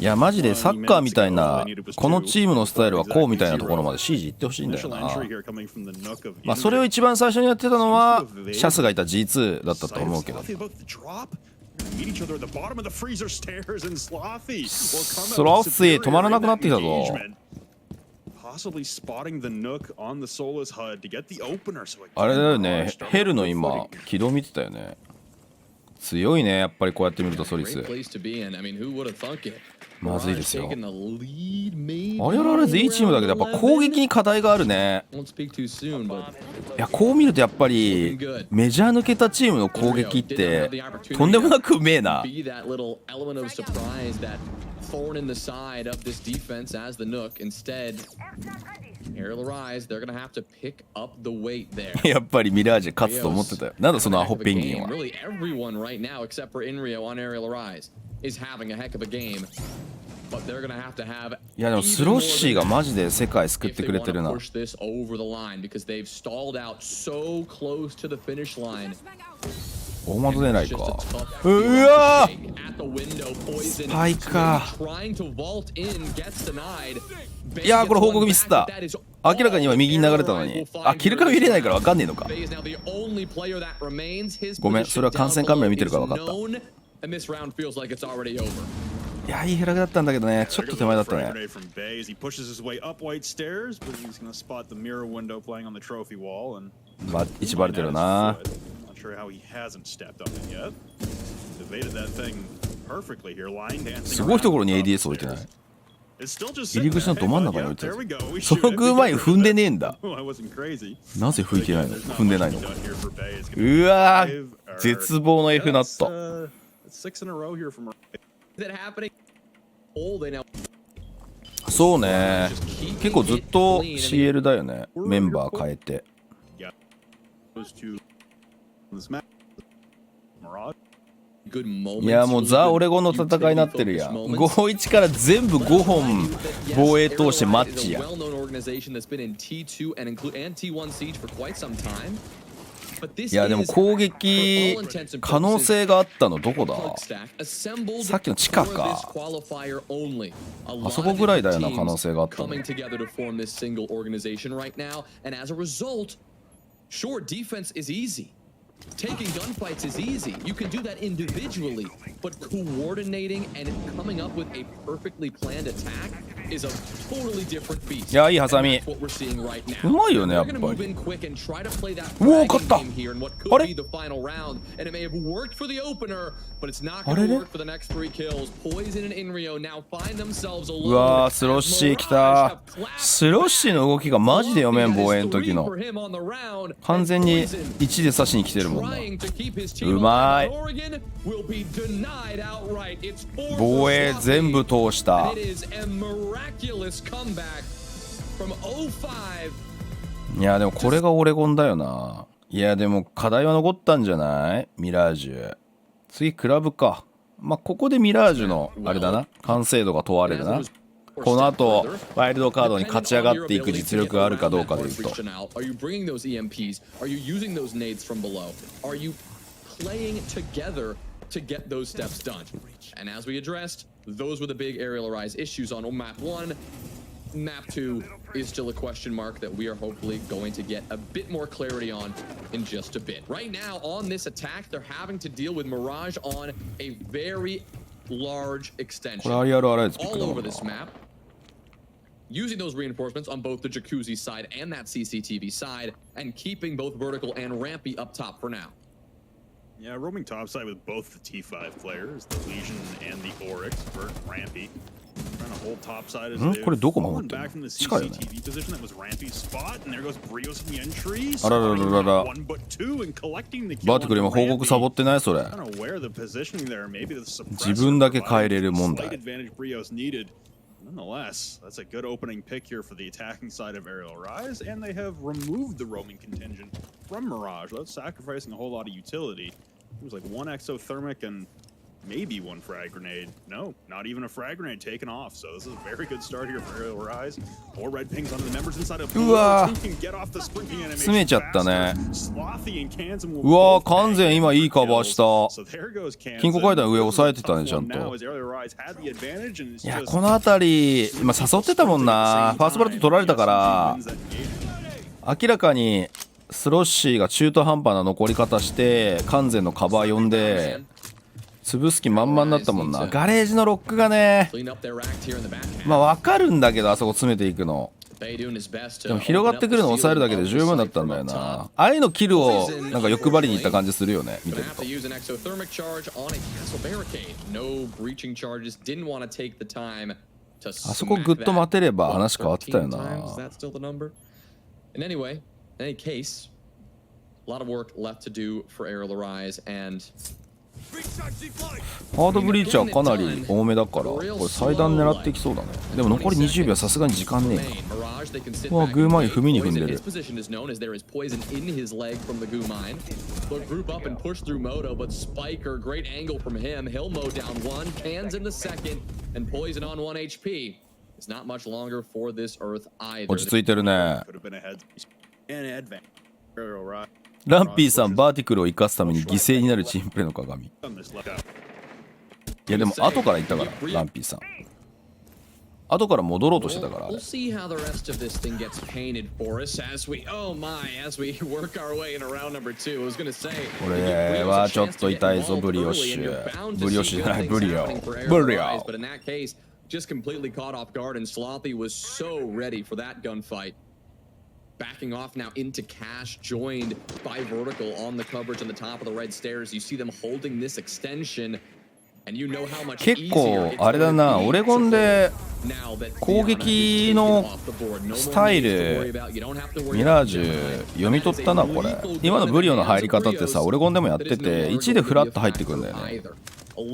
いやマジでサッカーみたいなこのチームのスタイルはこうみたいなところまで CG いってほしいんだよな。まあそれを一番最初にやってたのはシャスがいた G2 だったと思うけど、スロース止まらなくなってきたぞ。あれだよね、ヘルの今軌道見てたよね。強いねやっぱりこうやって見るとソリス。まずいですよ。アリアルあれいいチームだけどやっぱ攻撃に課題があるね。いやこう見るとやっぱりメジャー抜けたチームの攻撃ってとんでもなくうめえな。thorn in the side of this defense as the Nook. Instead, Arial Rise, they're gonna have to pick up the weight there. やっぱりミラージュ勝つと思ってたよ。なんだそのアホペンギンは。Really, everyone right now except for Inrio on Arial Rise is having a heck of a game. But they're gonna have to have. いやでもスロッシーがマジで世界救ってくれてるな。Push this over the line because they've stalled out so close to the finish line. 大窓出ないか。うわースパイか。いやーこれ報告ミスった。明らかに今右に流れたのに。あキルカメ見れないから分かんねえのか。ごめんそれは観戦カメラ見てるから分かった。いやいいヘラだったんだけどね、ちょっと手前だったね。一バレてるな。すごいところに ADS 置いてない。入り口のど真ん中に置いてる。そのグーマイ踏んでねえんだ。なぜ吹いてないの踏んでないのか。うわー絶望の F なった。そうね結構ずっと CL だよねメンバー変えて。いやもうザ・オレゴンの戦いになってるやん。5-1から全部5本防衛通してマッチや。いやでも攻撃可能性があったのどこだ。さっきの地下か。あそこぐらいだよな可能性があったの。Taking gunfights is easy. You can do that individually, but coordinating and coming up with a perfectly planned attack is a totally different beast. いやいいハサミ That's what we're seeing right now. うまいよねやっ They're ぱ gonna move り in quick and try to play that うお fragging 勝った game here in what あ could れ be the final round, and it may have worked for the opener, but it's not あ going れ to れ work for the next 3 kills. Poison and Inrio now find themselves うわ alone. ースロッシー来たスロッシーの動きがマジで読めん防衛の時の完全に1で刺しに来てるもんなうまい防衛全部通したいやでもこれがオレゴンだよないやでも課題は残ったんじゃないミラージュ次クラブかまあここでミラージュのあれだな完成度が問われるなこの後ワイルドカードに勝ち上がっていく実力があるかどうかでいうとto get those steps done. And as we addressed, those were the big aerial arise issues on map 1. Map 2 is still a question mark that we are hopefully going to get a bit more clarity on in just a bit. Right now on this attack, they're having to deal with Mirage on a very large extension all over this map. Using those reinforcements on both the Jacuzzi side and that CCTV side, and keeping both vertical and rampy up top for now. Yeah, roaming topside with both the T5 players, the Legion and the Oryx, Vert, Rampy. Trying to hold topside as they've fallen back from the CCTV position that was Rampy's spot, and there goes Brios in the entry. One but two and collecting the kill on Rampy. Unaware the positioning there, maybe the suppressor provided the slight advantage Brios needed. Nonetheless, that's a good opening pick here for the attacking side of Arial Rise, and they have removed the roaming contingent from Mirage without sacrificing a whole lot of utility. It was like one exothermic and maybe one frag grenade. No, not even a frag grenade taken off. So this is a very good start here for Arial Rise. More red pings onto the members inside of blue. Can get off the sprinting animation faster. Slothy and Kansan will うわー完全今いいカバーした So there goes Kansan. 金庫階段上押さえてたねちゃんと Now as Arial Rise had the advantage and it's いや just この辺り今誘ってたもんなファーストバラット取られたから明らかにスロッシーが中途半端な残り方して完全のカバー呼んで潰す気満々になったもんなガレージのロックがねまあ分かるんだけどあそこ詰めていくのでも広がってくるのを抑えるだけで十分だったんだよなああいうのキルをなんか欲張りにいった感じするよね見てるとあそこグッと待てれば話変わってたよなIn any case, a lot of work left to do for Arial Arise, and ハードブリーチはかなり多めだからこれ祭壇狙っていきそうだねでも残り20秒はさすがに時間ねえかうわグーマイン踏みに踏んでる落ち着いてるねランピーさんバーティクルを生かすために犠牲になるチームプレーの鏡いやでも後から言ったからランピーさん後から戻ろうとしてたから俺はちょっと痛いぞブリオッシュブリオッシュじゃないブリオブリオJust completely caught off guard, and Slothy was so ready for that gunfight. Backing off now into Cash, joined by Vertical on the coverage on the top of the red stairs. You see them holding this extension, and you know how much 結構あれだなオレゴンで攻撃のスタイルミラージュ読み取ったなこれ今のブリオの入り方ってさオレゴンでもやってて1でフラッと入ってくるんだよねそ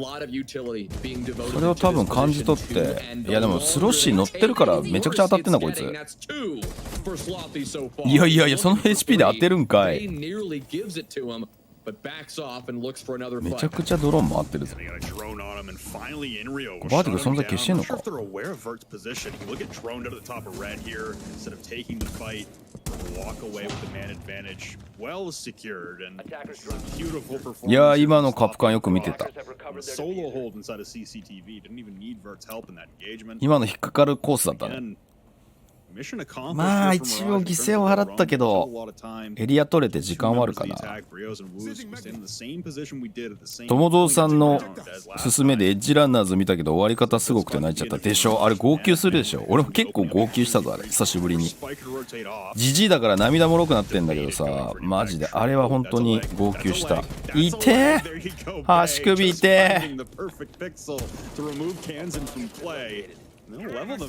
れを多分感じ取っていやでもスロッシー乗ってるからめちゃくちゃ当たってんなこいついやいやいやその HP で当てるんかいめちゃくちゃドローン回ってるぞバーティクル存在消してんのかいや今のカプカンよく見てた今の引っかかるコースだったねまあ一応犠牲を払ったけどエリア取れて時間はあるかな。友蔵さんの勧めでエッジランナーズ見たけど終わり方すごくて泣いちゃったでしょ。あれ号泣するでしょ。俺も結構号泣したぞあれ久しぶりに。ジジイだから涙もろくなってんだけどさ、マジであれは本当に号泣した。いてー足首いてー。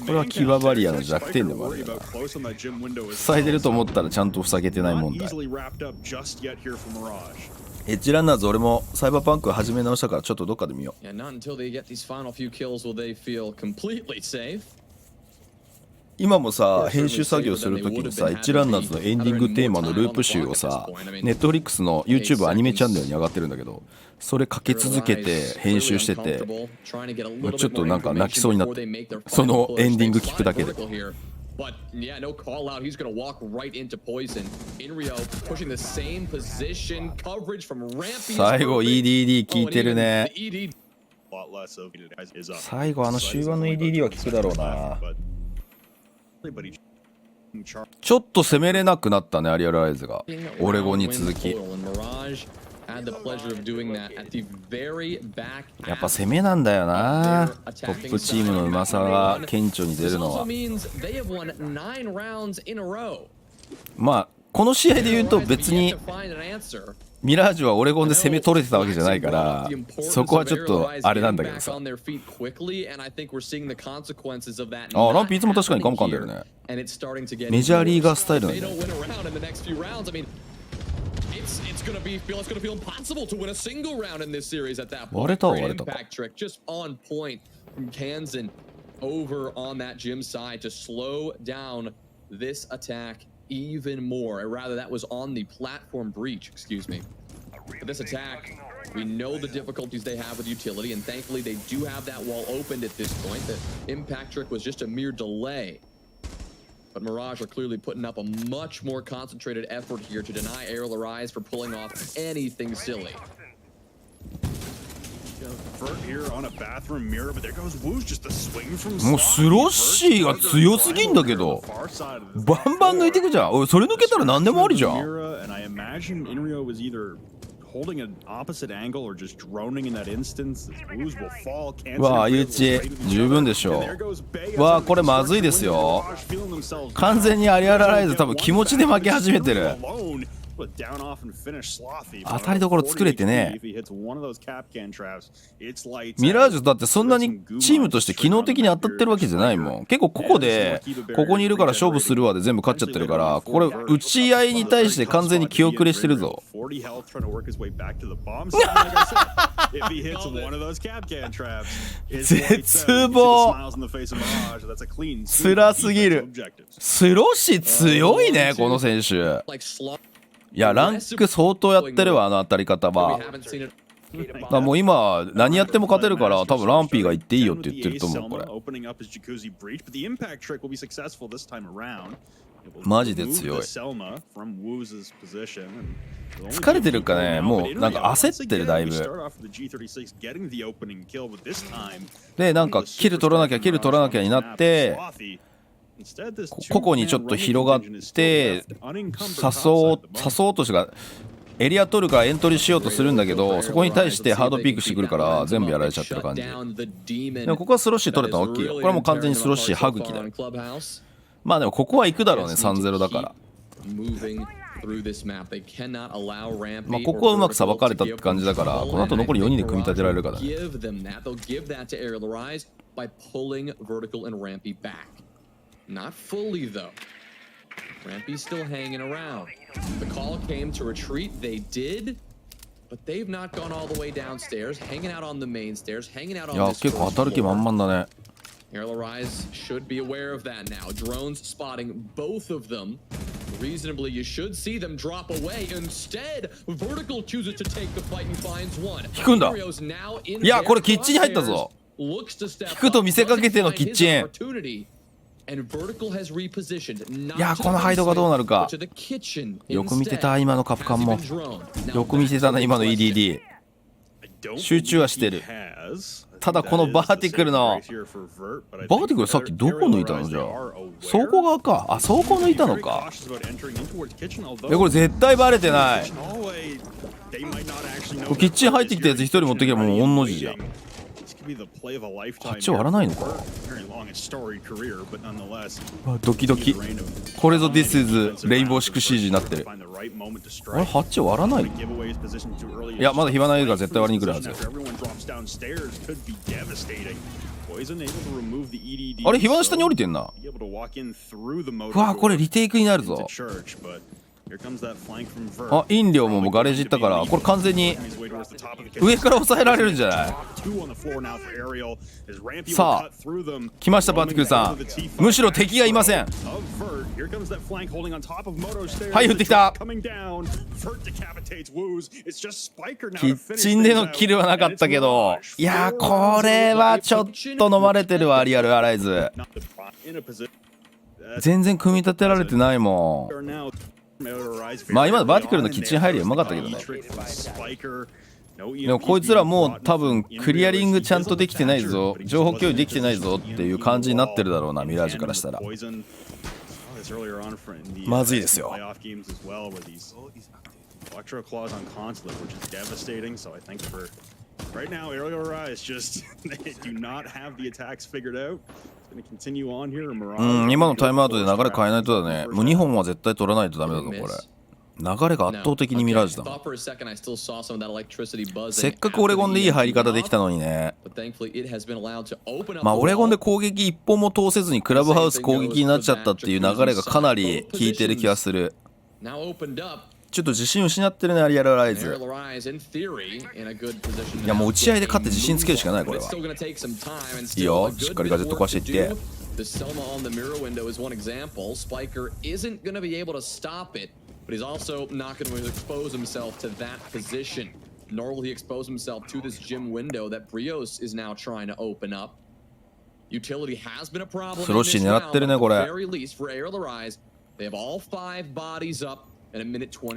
これはキババリアの弱点でもあるよな。塞いでると思ったらちゃんと塞げてない問題。エッジランナーズ俺もサイバーパンク始め直したからちょっとどっかで見よう。今もさ編集作業するときにさエッジランナーズのエンディングテーマのループ集をさネットフリックスの YouTube アニメチャンネルに上がってるんだけど、それかけ続けて編集しててちょっとなんか泣きそうになって、そのエンディング聞くだけで。But yeah, no call out. He's going to walk right into poison. Inrio pushing the same position coverage from Rampy. 最後 EDD 聞いてるね。最後あの終盤の EDD は聞くだろうな。ちょっと攻めれなくなったねアリアルアイズがオレゴンに続き。やっぱ攻めなんだよな。トップチームのうまさが顕著に出るのは。まあこの試合で言うと別にミラージュはオレゴンで攻め取れてたわけじゃないからそこはちょっとあれなんだけどさ。あランピーいつも確かにガム噛んでるね。メジャーリーガースタイルなんだよ。割れた割れたか。Over on that gym side to slow down this attack even more, or rather that was on the platform breach, excuse me. But this attack, we know the difficulties they have with utility, and thankfully they do have that wall opened at this point. The impact trick was just a mere delay. But Mirage are clearly putting up a much more concentrated effort here to deny Arial a rise for pulling off anything silly. Vert here on a bathroom mirror, but there goes Woo's just a swing from もうスロッシーが強すぎんだけどバンバン抜いてくじゃん。おいそれ抜けたら何でもありじゃん。 and I imagine Inrio was either holding an opposite angle or just droning in that instance. Woo's will fall. わあ、ゆうち十分でしょう。わあ、これまずいですよ。完全にアリアラライズ多分気持ちで負け始めてる。当たりどころ作れてね。ミラージュだってそんなにチームとして機能的に当たってるわけじゃないもん。結構ここでここにいるから勝負するわで全部勝っちゃってるから、これ打ち合いに対して完全に気遅れしてるぞ。絶望。辛すぎる。スロッシー強いねこの選手。いやランク相当やってるわあの当たり方は。だもう今何やっても勝てるから多分ランピーが言っていいよって言ってると思う。これマジで強い。疲れてるかね。もうなんか焦ってるだいぶ。でなんかキル取らなきゃキル取らなきゃになって個々にちょっと広がって誘おうとしてがエリア取るからエントリーしようとするんだけど、そこに対してハードピークしてくるから全部やられちゃってる感じ。でもここはスロッシー取れたの大きいよ。これはもう完全にスロッシー歯茎だよ。まあでもここは行くだろうね 3-0 だから。まあここはうまくさばかれたって感じだから、この後残り4人で組み立てられるからね。Not fully though. Rampy's still hanging around. The call came to retreat. They did, but they've not gone all the way downstairs. Hanging out on the main stairs. Hanging out on this. いや結構当たる気満々だね。Arial Rise should be aware of that now. Drones spotting both of them. Reasonably, you should see them drop away. Instead, Vertical chooses to take the fight and finds one. 引くんだ。いやこれキッチンに入ったぞ。引くと見せかけてのキッチン。いやこのハイドがどうなるか。よく見てた今のカプカンも。よく見てたな今の EDD。集中はしてる。ただこのバーティクルのバーティクルさっきどこ抜いたの？じゃあ走行側か。あ、走行抜いたのか。これ絶対バレてない。これキッチン入ってきたやつ一人持ってきゃもう御の字じゃん。8割らないのか。ドキドキ。これぞ This is レインボーシックスシージになってる。あれ8割らない？いやまだ火花映画絶対割りに来るはず。あれ火花下に降りてんな。うわこれリテイクになるぞ。あ、飲料もガレージ行ったからこれ完全に上から抑えられるんじゃない？さあ来ましたバーティクルさん。むしろ敵がいません。はい降ってきた。キッチンでのキルはなかったけど、いやーこれはちょっと飲まれてるわ。リアルアライズ全然組み立てられてないもん。まあ今のバーティクルのキッチン入りはうまかったけどね。でもこいつらもう多分クリアリングちゃんとできてないぞ、情報共有できてないぞっていう感じになってるだろうな、ミラージュからしたら。まずいですよ。今のタイムアウトで流れ変えないとだね。もう2本は絶対取らないとダメだぞこれ。流れが圧倒的にミラージュだもん。せっかくオレゴンでいい入り方できたのにね。まあオレゴンで攻撃一本も通せずにクラブハウス攻撃になっちゃったっていう流れがかなり効いてる気がする。ちょっと自信失ってるねアリアルライズ。いやもう打ち合いで勝って自信つけるしかないこれは。いいよしっかりガジェット壊していって。The Selma on the mirror window is one example. Spiker isn't going to be able to stop it, but he's also not going to expose himself to that position. Nor will he expose himself to this gym window that Brios is now trying to open up. Utility has been a problem in this round, but at the very least for Arial Arise, they have all 5 bodies up.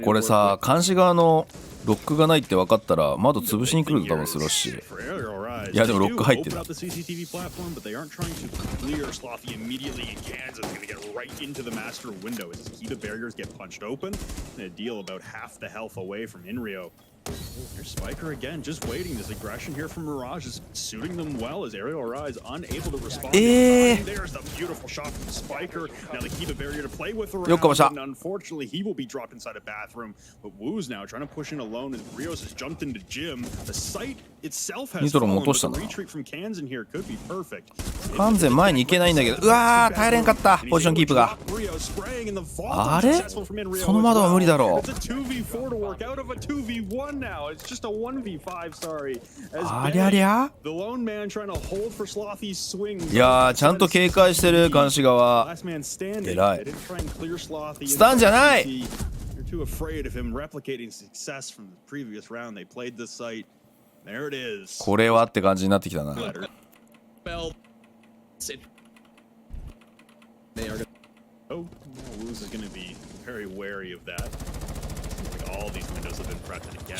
これさ監視側のロックがないって分かったら窓潰しに来ると多分スロッシー。いやでもロック入ってる。Here's Spiker again, just waiting. This aggression here from Mirage is suiting them well as Arial Arise unable to respond. There's the beautiful shot from Spiker. Now they keep a barrier to play with around, and unfortunately he will be dropped inside a bathroom. But Wu's now trying to push in alone as Brios has jumped into Jim. The site itself has fallen, but the retreat from Kansan here could be perfect. 完全前に行けないんだけど、うわー耐えれんかったポジションキープが。あれその窓は無理だろう。ありゃりゃ。いやーちゃんと警戒してる監視側。えらい。スタンじゃない。これはって感じになってきたな。ち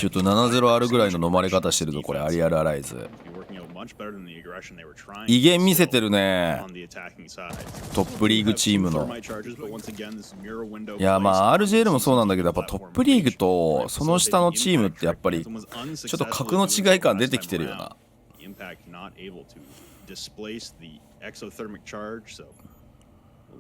ょっと 7-0 あるぐらいの飲まれ方してるぞこれアリアルアライズ。威厳見せてるねトップリーグチームの。いやまあ RJL もそうなんだけどやっぱトップリーグとその下のチームってやっぱりちょっと格の違い感出てきてるよな。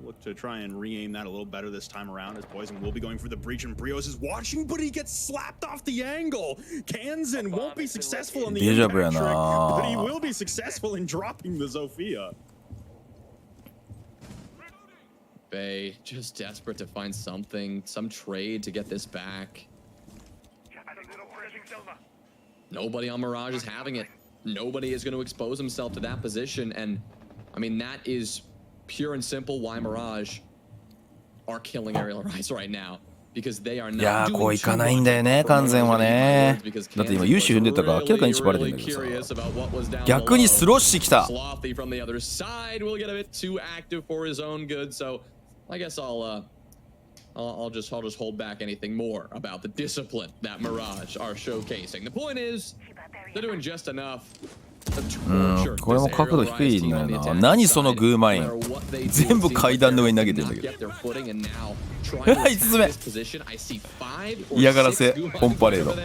Look to try and re-aim that a little better this time around as Poison will be going for the breach and Brios is watching, but he gets slapped off the angle. Kansan won't be successful on the impact trick, but he will be successful in dropping the Zofia. Bay just desperate to find something, some trade to get this back. Nobody on Mirage is having it. Nobody is going to expose himself to that position, and I mean that is pure and simple why Mirage are killing Arial Arise right now because they are not. いやーこういかないんだよね完全はね。だって今ユーシ踏んでたから明らかに縛れてるんだけどさ。逆にスロッシ来た。Slothy from the other side will get a bit too active for his own good, so I guess I'll just hold back anything more about the discipline that Mirage are showcasing. The point is they're doing just enough これも角度低いんだよな。何そのグーマイン、全部階段の上に投げてるんだけど。5つ目嫌がらせオンパレード。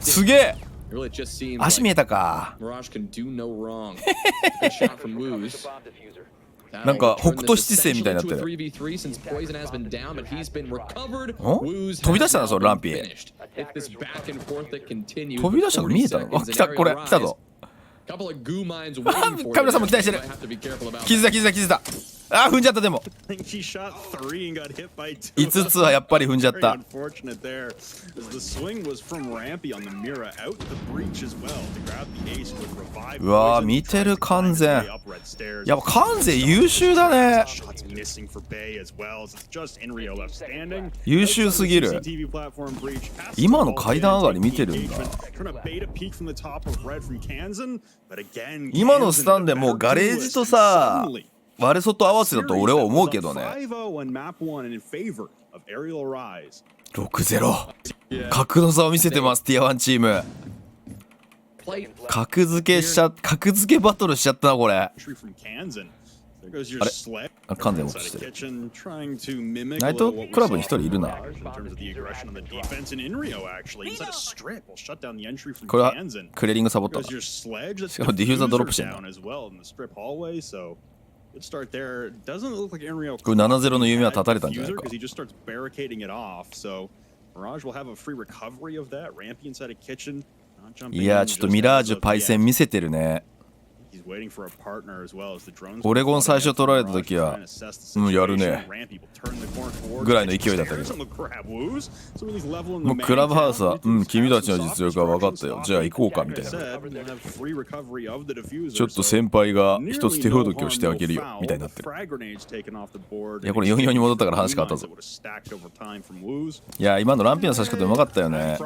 すげえ、足見えたか。なんか北斗七星みたいになってる。飛び出したな、それランピー。飛び出したの見えたの。あ、来た、これ来たぞ。カメラさんも期待してる。気づいた。あ、踏んじゃった。でも5つはやっぱり踏んじゃった。うわー、見てる。完全、やっぱ完全優秀だね。優秀すぎる。今の階段上がり見てるんだ。今のスタンでもうガレージとさ割れ外合わせだと俺は思うけどね。6-0 格の差を見せてます。ティア1チーム格付けバトルしちゃったなこれ。あれ、完全落ちしてる。ナイトクラブに一人いるな。これはクレーリングサボったな。しかもディフューザードロップしてんな。これ 7-0 の夢は断たれたんじゃないか。いや、ちょっとミラージュパイセン見せてるね。オレゴン最初取られた時はやるねぐらいの勢いだったけど、もうクラブハウスは君たちの実力は分かったよ、じゃあ行こうかみたいな。ちょっと先輩が一つ手ほどきをしてあげるよみたいになってる。いや、これ4-4に戻ったから話変わったぞ。いや、今のランピーの差し方うまかったよね。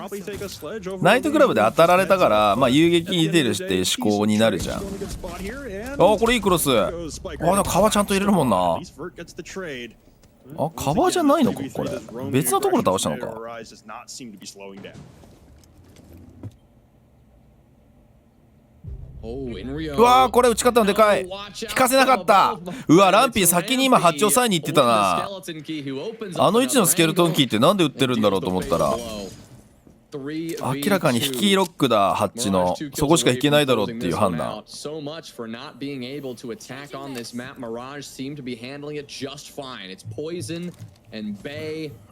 ナイトクラブで当たられたから、まあ遊撃に出るって思考になるじゃん。あ、これいいクロス。あ、でもカバーちゃんと入れるもんな。あ、カバーじゃないのかこれ。別のところ倒したのか。うわー、これ打ち方のでかい。引かせなかった。うわ、ランピー先に今8を3に行ってたな。あの位置のスケルトンキーってなんで打ってるんだろうと思ったら明らかに引きロックだ。ハッチのそこしか引けないだろうっていう判断。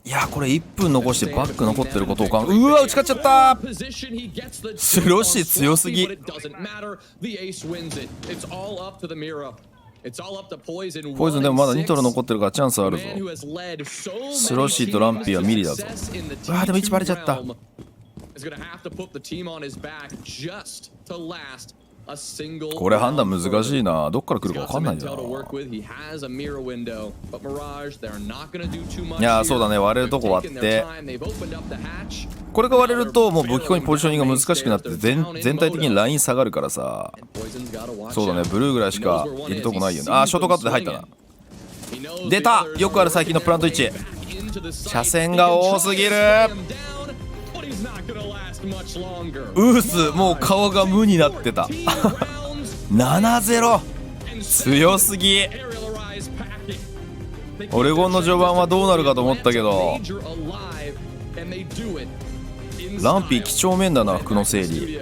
いや、これ1分残してバック残ってることを考え、うわ、打ち勝っちゃった。スロシー強すぎ。ポイズンでもまだ2トロ残ってるからチャンスあるぞ。スロシーとランピーはミリだぞ。うわ、でも1バレちゃった。これ判断難しいな。どっから来るか分かんないんだよな。いや、そうだね、割れるとこ割って、これが割れるともう武器庫にポジショニングが難しくなって全体的にライン下がるからさ。そうだね、ブルーぐらいしかいるとこないよね。あー、ショートカットで入ったな。出た、よくある最近のプラント位置。車線が多すぎる。ウースもう顔が無になってた。7-0 強すぎ。オレゴンの序盤はどうなるかと思ったけど、ランピー几帳面だな。服の整理、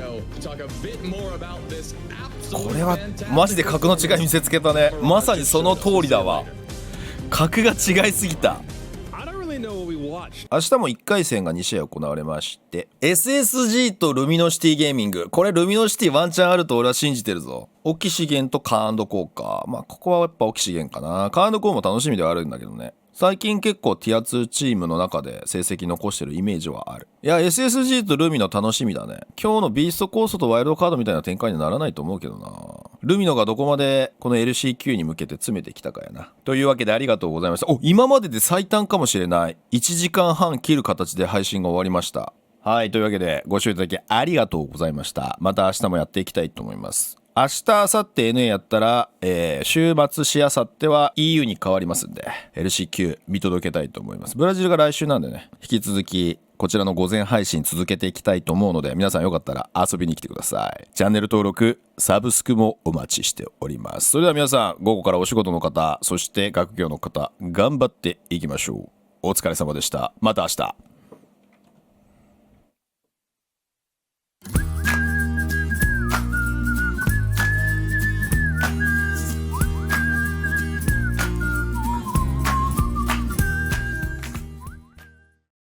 これはマジで格の違い見せつけたね。まさにその通りだわ。格が違いすぎた。明日も1回戦が2試合行われまして、 SSG とルミノシティゲーミング。これルミノシティワンチャンあると俺は信じてるぞ。オキシゲンとカーンドコーか。まあここはやっぱオキシゲンかな。カーンドコーも楽しみではあるんだけどね。最近結構ティア2チームの中で成績残してるイメージはある。いや、 SSG とルミノ楽しみだね。今日のビーストコーストとワイルドカードみたいな展開にはならないと思うけどな。ルミノがどこまでこの LCQ に向けて詰めてきたかやな。というわけでありがとうございました。お、今までで最短かもしれない。1時間半切る形で配信が終わりました。はい、というわけでご視聴いただきありがとうございました。また明日もやっていきたいと思います。明日、明後日 NA やったら、週末しあさっては EU に変わりますんで、LCQ 見届けたいと思います。ブラジルが来週なんでね、引き続きここちらの午前配信続けていきたいと思うので、皆さんよかったら遊びに来てください。チャンネル登録、サブスクもお待ちしております。それでは皆さん、午後からお仕事の方、そして学業の方、頑張っていきましょう。お疲れ様でした。また明日。